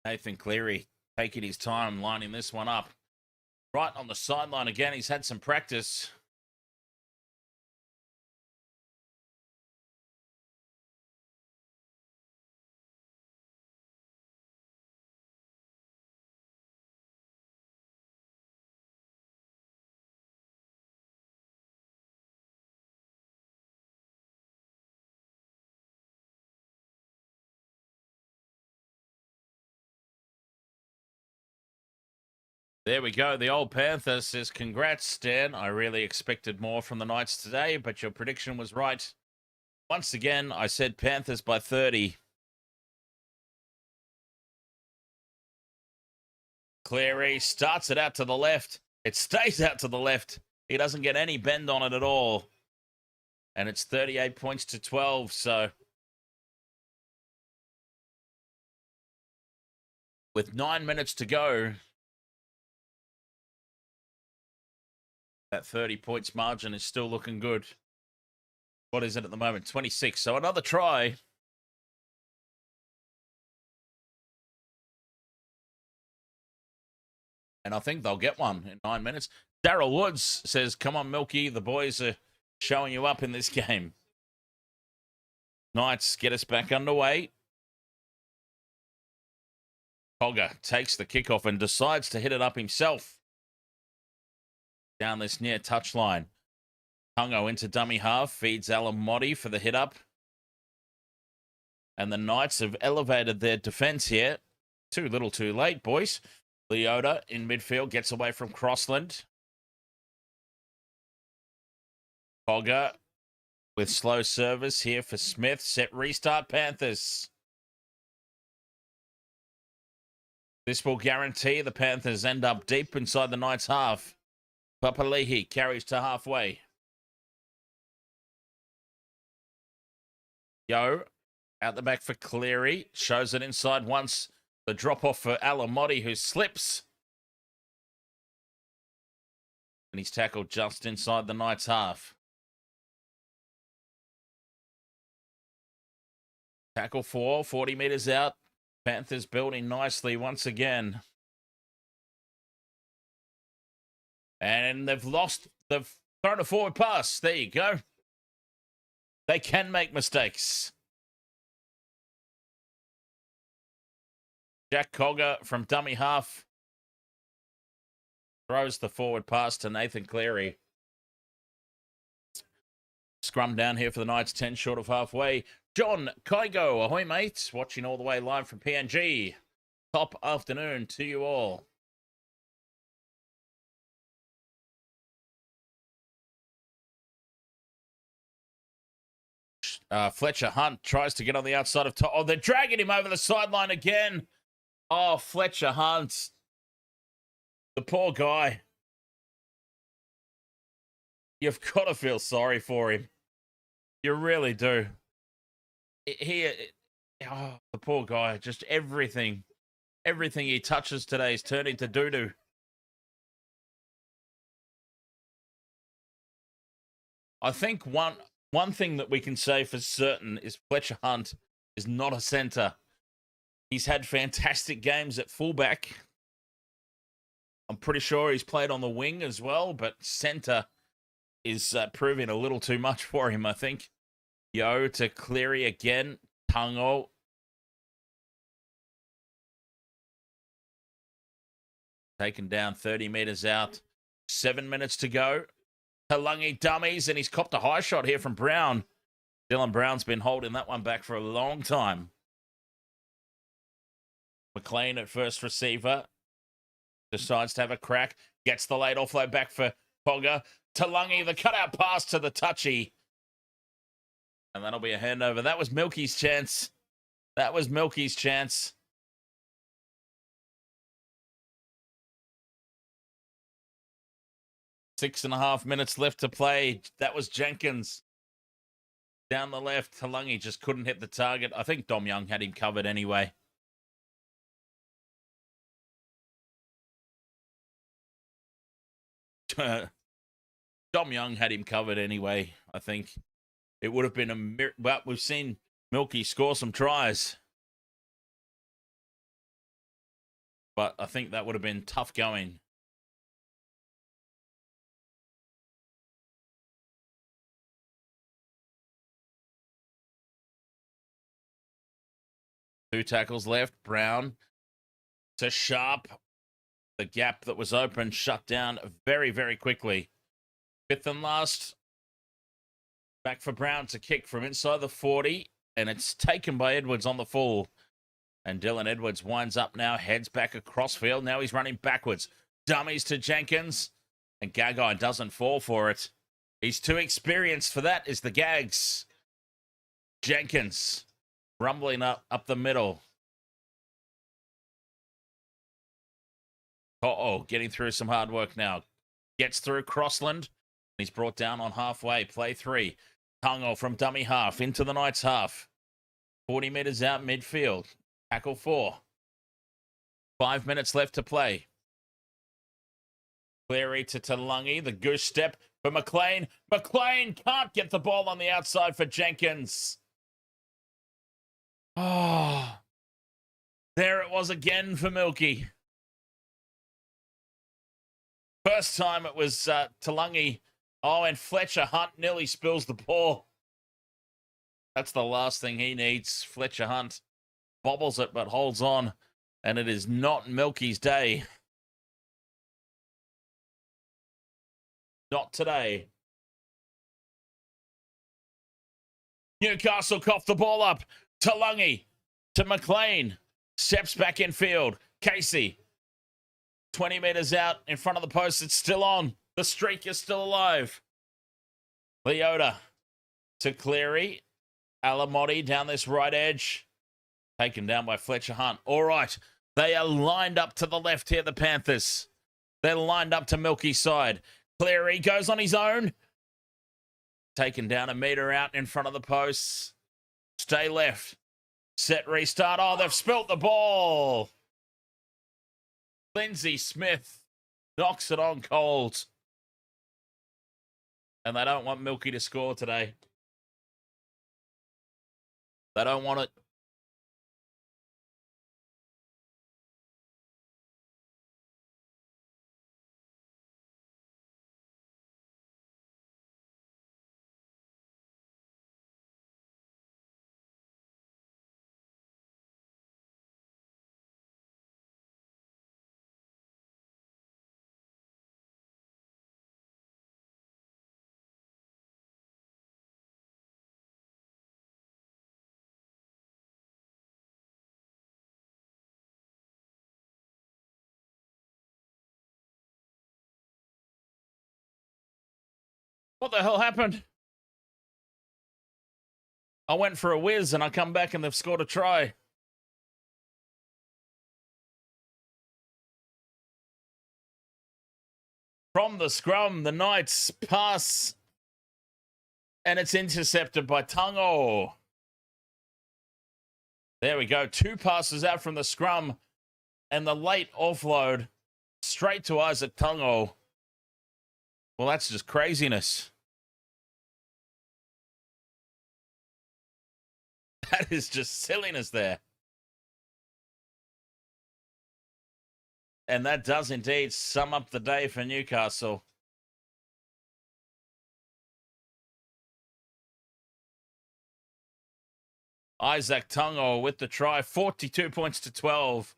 Nathan Cleary taking his time lining this one up. Right on the sideline again. He's had some practice. There we go. The old Panther says, congrats, Stan. I really expected more from the Knights today, but your prediction was right. Once again, I said Panthers by 30. Cleary starts it out to the left. It stays out to the left. He doesn't get any bend on it at all. And it's 38 points to 12, so with 9 minutes to go, that 30 points margin is still looking good. What is it at the moment? 26. So another try. And I think they'll get one in 9 minutes. Daryl Woods says, come on, Milky. The boys are showing you up in this game. Knights get us back underway. Cogger takes the kickoff and decides to hit it up himself. Down this near touchline. Tungo into dummy half. Feeds Alamotti for the hit up. And the Knights have elevated their defense here. Too little too late, boys. Leota in midfield gets away from Crossland. Cogger with slow service here for Smith. Set restart Panthers. This will guarantee the Panthers end up deep inside the Knights' half. Papali'i carries to halfway. Yo, out the back for Cleary. Shows it inside once. The drop-off for Alamotti, who slips. And he's tackled just inside the Knights' half. Tackle 4, 40 metres out. Panthers building nicely once again. And they've thrown a forward pass. There you go. They can make mistakes. Jack Cogger from dummy half throws the forward pass to Nathan Cleary. Scrum down here for the Knights, 10 short of halfway. John Kygo, ahoy mates, watching all the way live from PNG. Top afternoon to you all. Fletcher Hunt tries to get on the outside of top. Oh, they're dragging him over the sideline again. Oh, Fletcher Hunt. The poor guy. You've got to feel sorry for him. You really do. The poor guy. Just everything he touches today is turned into doo-doo. I think one thing that we can say for certain is Fletcher Hunt is not a centre. He's had fantastic games at fullback. I'm pretty sure he's played on the wing as well, but centre is proving a little too much for him, I think. Yo to Cleary again. Tango. Taken down 30 metres out. 7 minutes to go. Talangi dummies, and he's copped a high shot here from Brown. Dylan Brown's been holding that one back for a long time. McLean at first receiver. Decides to have a crack. Gets the late offload back for Pogger. Talangi, the cutout pass to the touchy. And that'll be a handover. That was Milky's chance. That was Milky's chance. Six and a half minutes left to play. That was Jenkins. Down the left, Talangi just couldn't hit the target. I think Dom Young had him covered anyway. Dom Young had him covered anyway, I think. It would have been a well, we've seen Milky score some tries. But I think that would have been tough going. Two tackles left. Brown to Sharp. The gap that was open shut down very, very quickly. Fifth and last. Back for Brown to kick from inside the 40. And it's taken by Edwards on the full. And Dylan Edwards winds up now. Heads back across field. Now he's running backwards. Dummies to Jenkins. And Gagai doesn't fall for it. He's too experienced for that, is the Gags. Jenkins rumbling up the middle. Getting through some hard work now. Gets through Crossland. He's brought down on halfway. Play 3. Tango from dummy half into the Knights half. 40 metres out midfield. Tackle 4. 5 minutes left to play. Cleary to Talangi. The goose step for McLean. McLean can't get the ball on the outside for Jenkins. Oh, there it was again for Milky. First time it was Talangi. Oh, and Fletcher Hunt nearly spills the ball. That's the last thing he needs. Fletcher Hunt bobbles it but holds on. And it is not Milky's day. Not today. Newcastle coughed the ball up. Talangi to McLean. Steps back in field. Casey. 20 metres out in front of the post. It's still on. The streak is still alive. Leota to Cleary. Alamotti down this right edge. Taken down by Fletcher Hunt. All right. They are lined up to the left here, the Panthers. They're lined up to Milky's side. Cleary goes on his own. Taken down a metre out in front of the posts. Stay left. Set restart. Oh, they've spilt the ball. Lindsay Smith knocks it on cold. And they don't want Milky to score today. They don't want it. What the hell happened? I went for a whiz and I come back and they've scored a try. From the scrum, the Knights pass and it's intercepted by Tungo. There we go. 2 passes out from the scrum and the late offload straight to Isaac Tungo. Well, that's just craziness. That is just silliness there. And that does indeed sum up the day for Newcastle. Isaac Tungo with the try, 42 points to 12.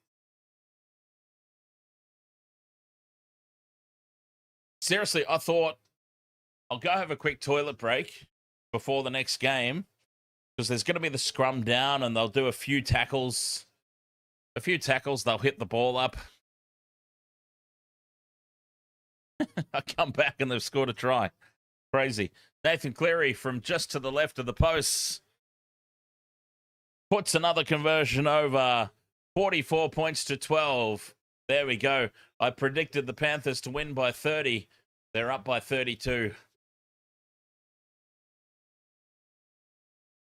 Seriously, I thought I'll go have a quick toilet break before the next game because there's going to be the scrum down and they'll do a few tackles. They'll hit the ball up. I come back and they've scored a try. Crazy. Nathan Cleary from just to the left of the posts puts another conversion over. 44 points to 12. There we go. I predicted the Panthers to win by 30. They're up by 32.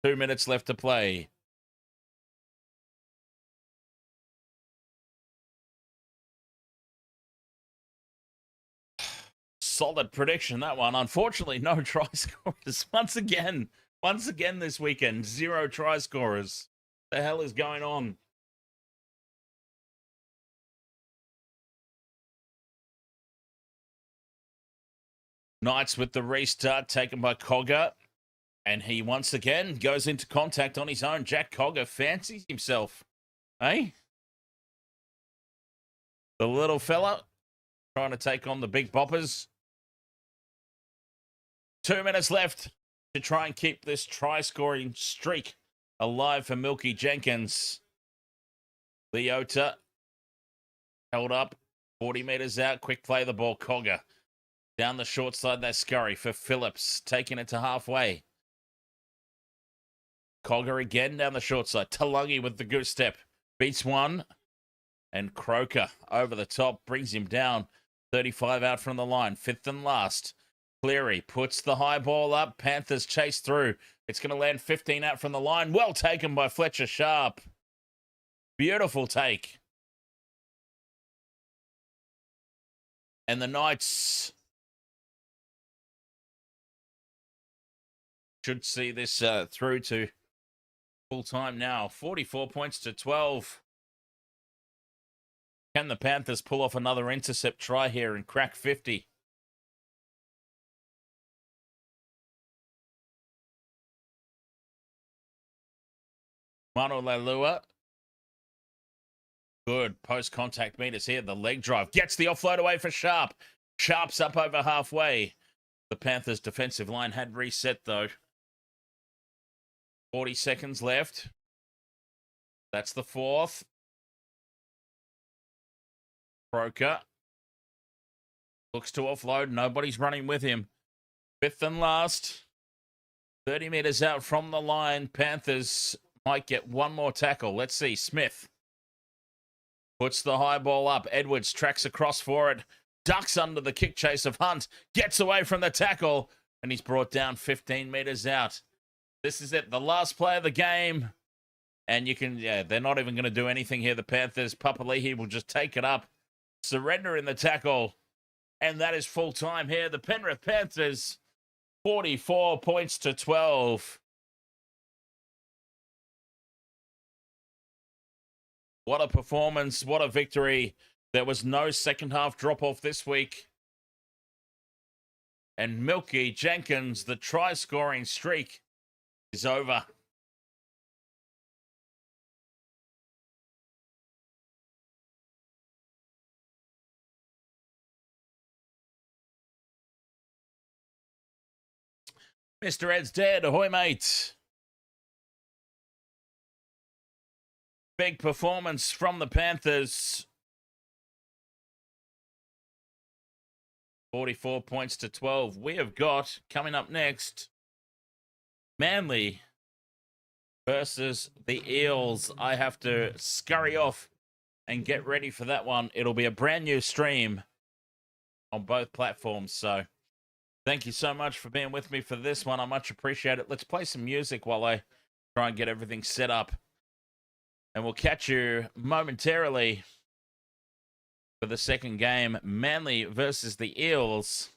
2 minutes left to play. Solid prediction, that one. Unfortunately, no try scorers. Once again this weekend, 0 try scorers. The hell is going on? Knights with the restart taken by Cogger. And he once again goes into contact on his own. Jack Cogger fancies himself. Eh? The little fella trying to take on the big boppers. 2 minutes left to try and keep this try-scoring streak alive for Milky Jenkins. Leota held up. 40 metres out. Quick play the ball. Cogger. Down the short side, they scurry for Phillips. Taking it to halfway. Cogger again down the short side. Talangi with the goose step. Beats one. And Croker over the top. Brings him down. 35 out from the line. 5th and last. Cleary puts the high ball up. Panthers chase through. It's going to land 15 out from the line. Well taken by Fletcher Sharp. Beautiful take. And the Knights should see this through to full time now. 44 points to 12. Can the Panthers pull off another intercept try here and crack 50? Manu Leilua. Good post-contact meters here. The leg drive gets the offload away for Sharp. Sharp's up over halfway. The Panthers' defensive line had reset, though. 40 seconds left. That's the 4th. Croker looks to offload. Nobody's running with him. 5th and last. 30 meters out from the line. Panthers might get one more tackle. Let's see. Smith Puts the high ball up. Edwards tracks across for it. Ducks under the kick chase of Hunt. Gets away from the tackle. And he's brought down 15 meters out. This is it. The last play of the game. And you can, they're not even going to do anything here. The Panthers, Papali'i will just take it up. Surrender in the tackle. And that is full time here. The Penrith Panthers, 44 points to 12. What a performance. What a victory. There was no second half drop off this week. And Milky Jenkins, the try scoring streak is over. Mr. Ed's dead. Ahoy, mate. Big performance from the Panthers. 44 points to 12. We have got, coming up next, Manly versus the Eels. I have to scurry off and get ready for that one. It'll be a brand new stream on both platforms. So thank you so much for being with me for this one. I much appreciate it. Let's play some music while I try and get everything set up. And we'll catch you momentarily for the second game. Manly versus the Eels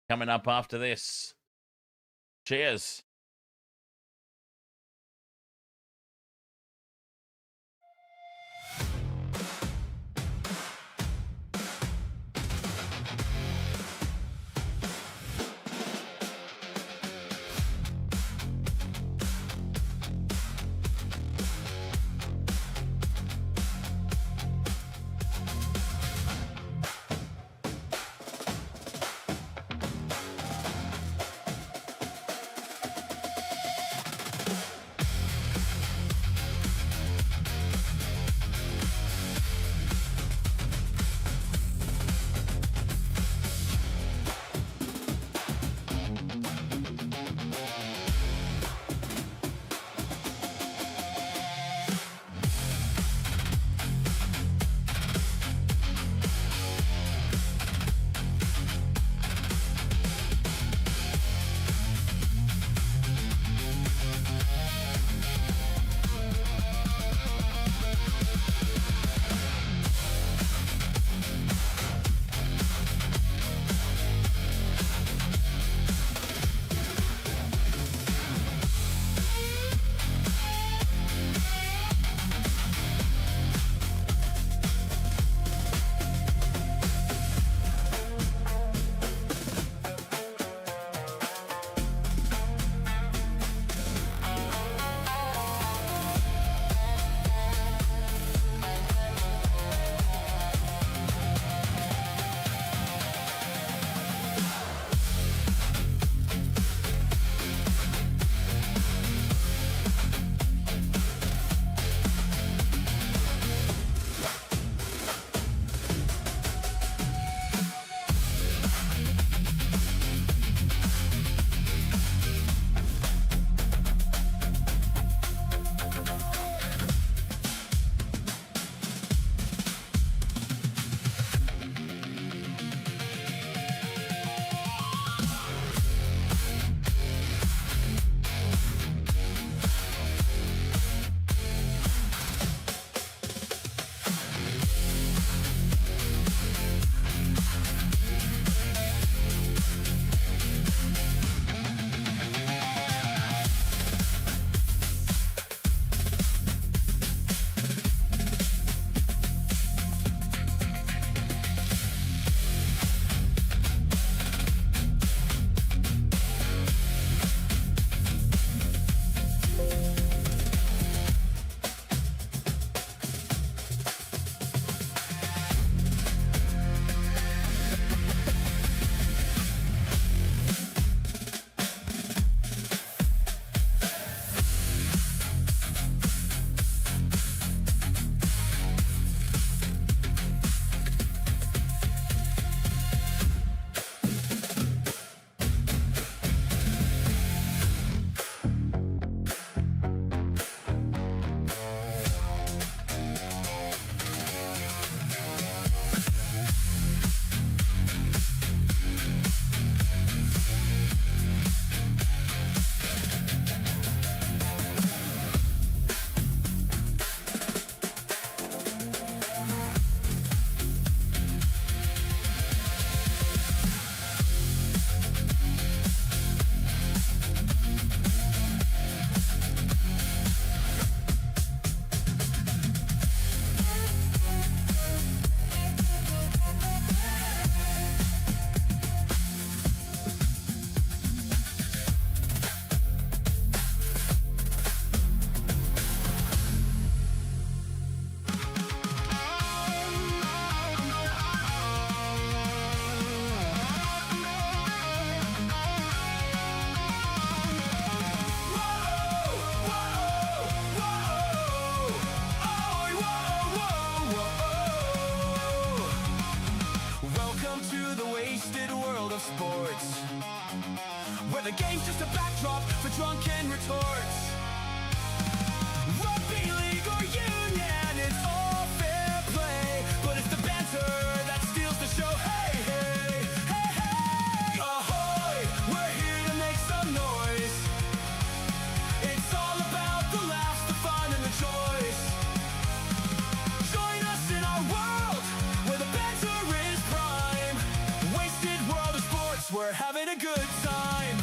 coming up after this. Cheers. for drunken retorts. Rugby league or union, it's all fair play, but it's the banter that steals the show. Hey, hey, hey, hey! Ahoy! We're here to make some noise. It's all about the laughs, the fun, and the choice. Join us in our world where the banter is prime. Wasted world of sports, we're having a good time.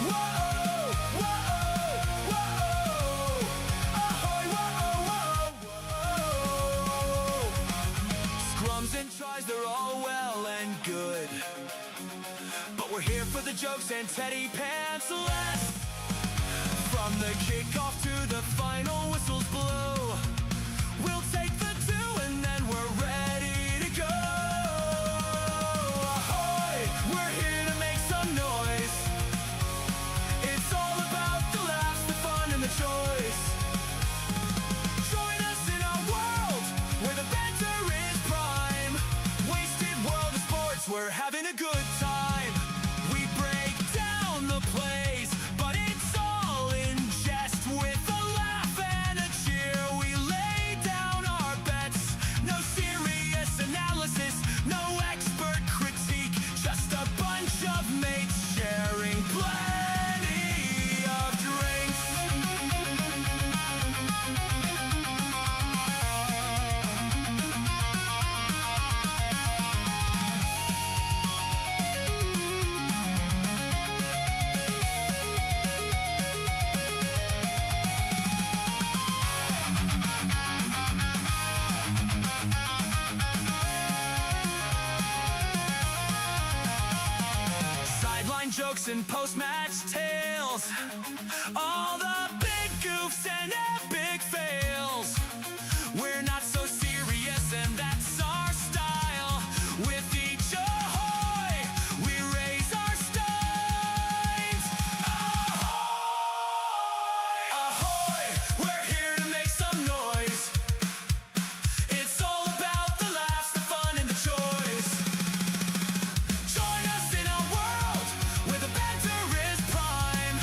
Whoa, whoa, whoa, ahoy, whoa, whoa, whoa. Scrums and tries, they're all well and good, but we're here for the jokes and teddy pants less. From the kickoff to the final whistles blow, we'll take the two and then we're ready to go. Ahoy! We're here to make some noise. It's all about the laughs, the fun, and the choice. Join us in our world where the banter is prime. Wasted world of sports, we're having a good time. We break down the plays, but it's all in jest. With a laugh and a cheer, we lay down our bets. No serious analysis, no expert critique, just a bunch of mates sharing plenty of drinks. Sideline jokes and post-match tales, all the big goofs and epic fails. We're not so serious and that's our style. With each ahoy, we raise our steins. Ahoy! Ahoy! We're here to make some noise. It's all about the laughs, the fun, and the choice. Join us in our world where the banter is prime.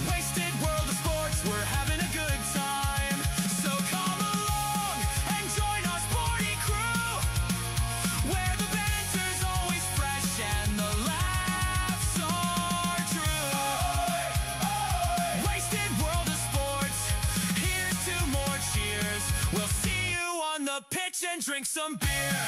Wasted world of sports, we're having a good time. So come along and join our sporty crew, where the banter's always fresh and the laughs are true. Wasted world of sports, here's to more cheers. We'll see you on the pitch and drink some beer.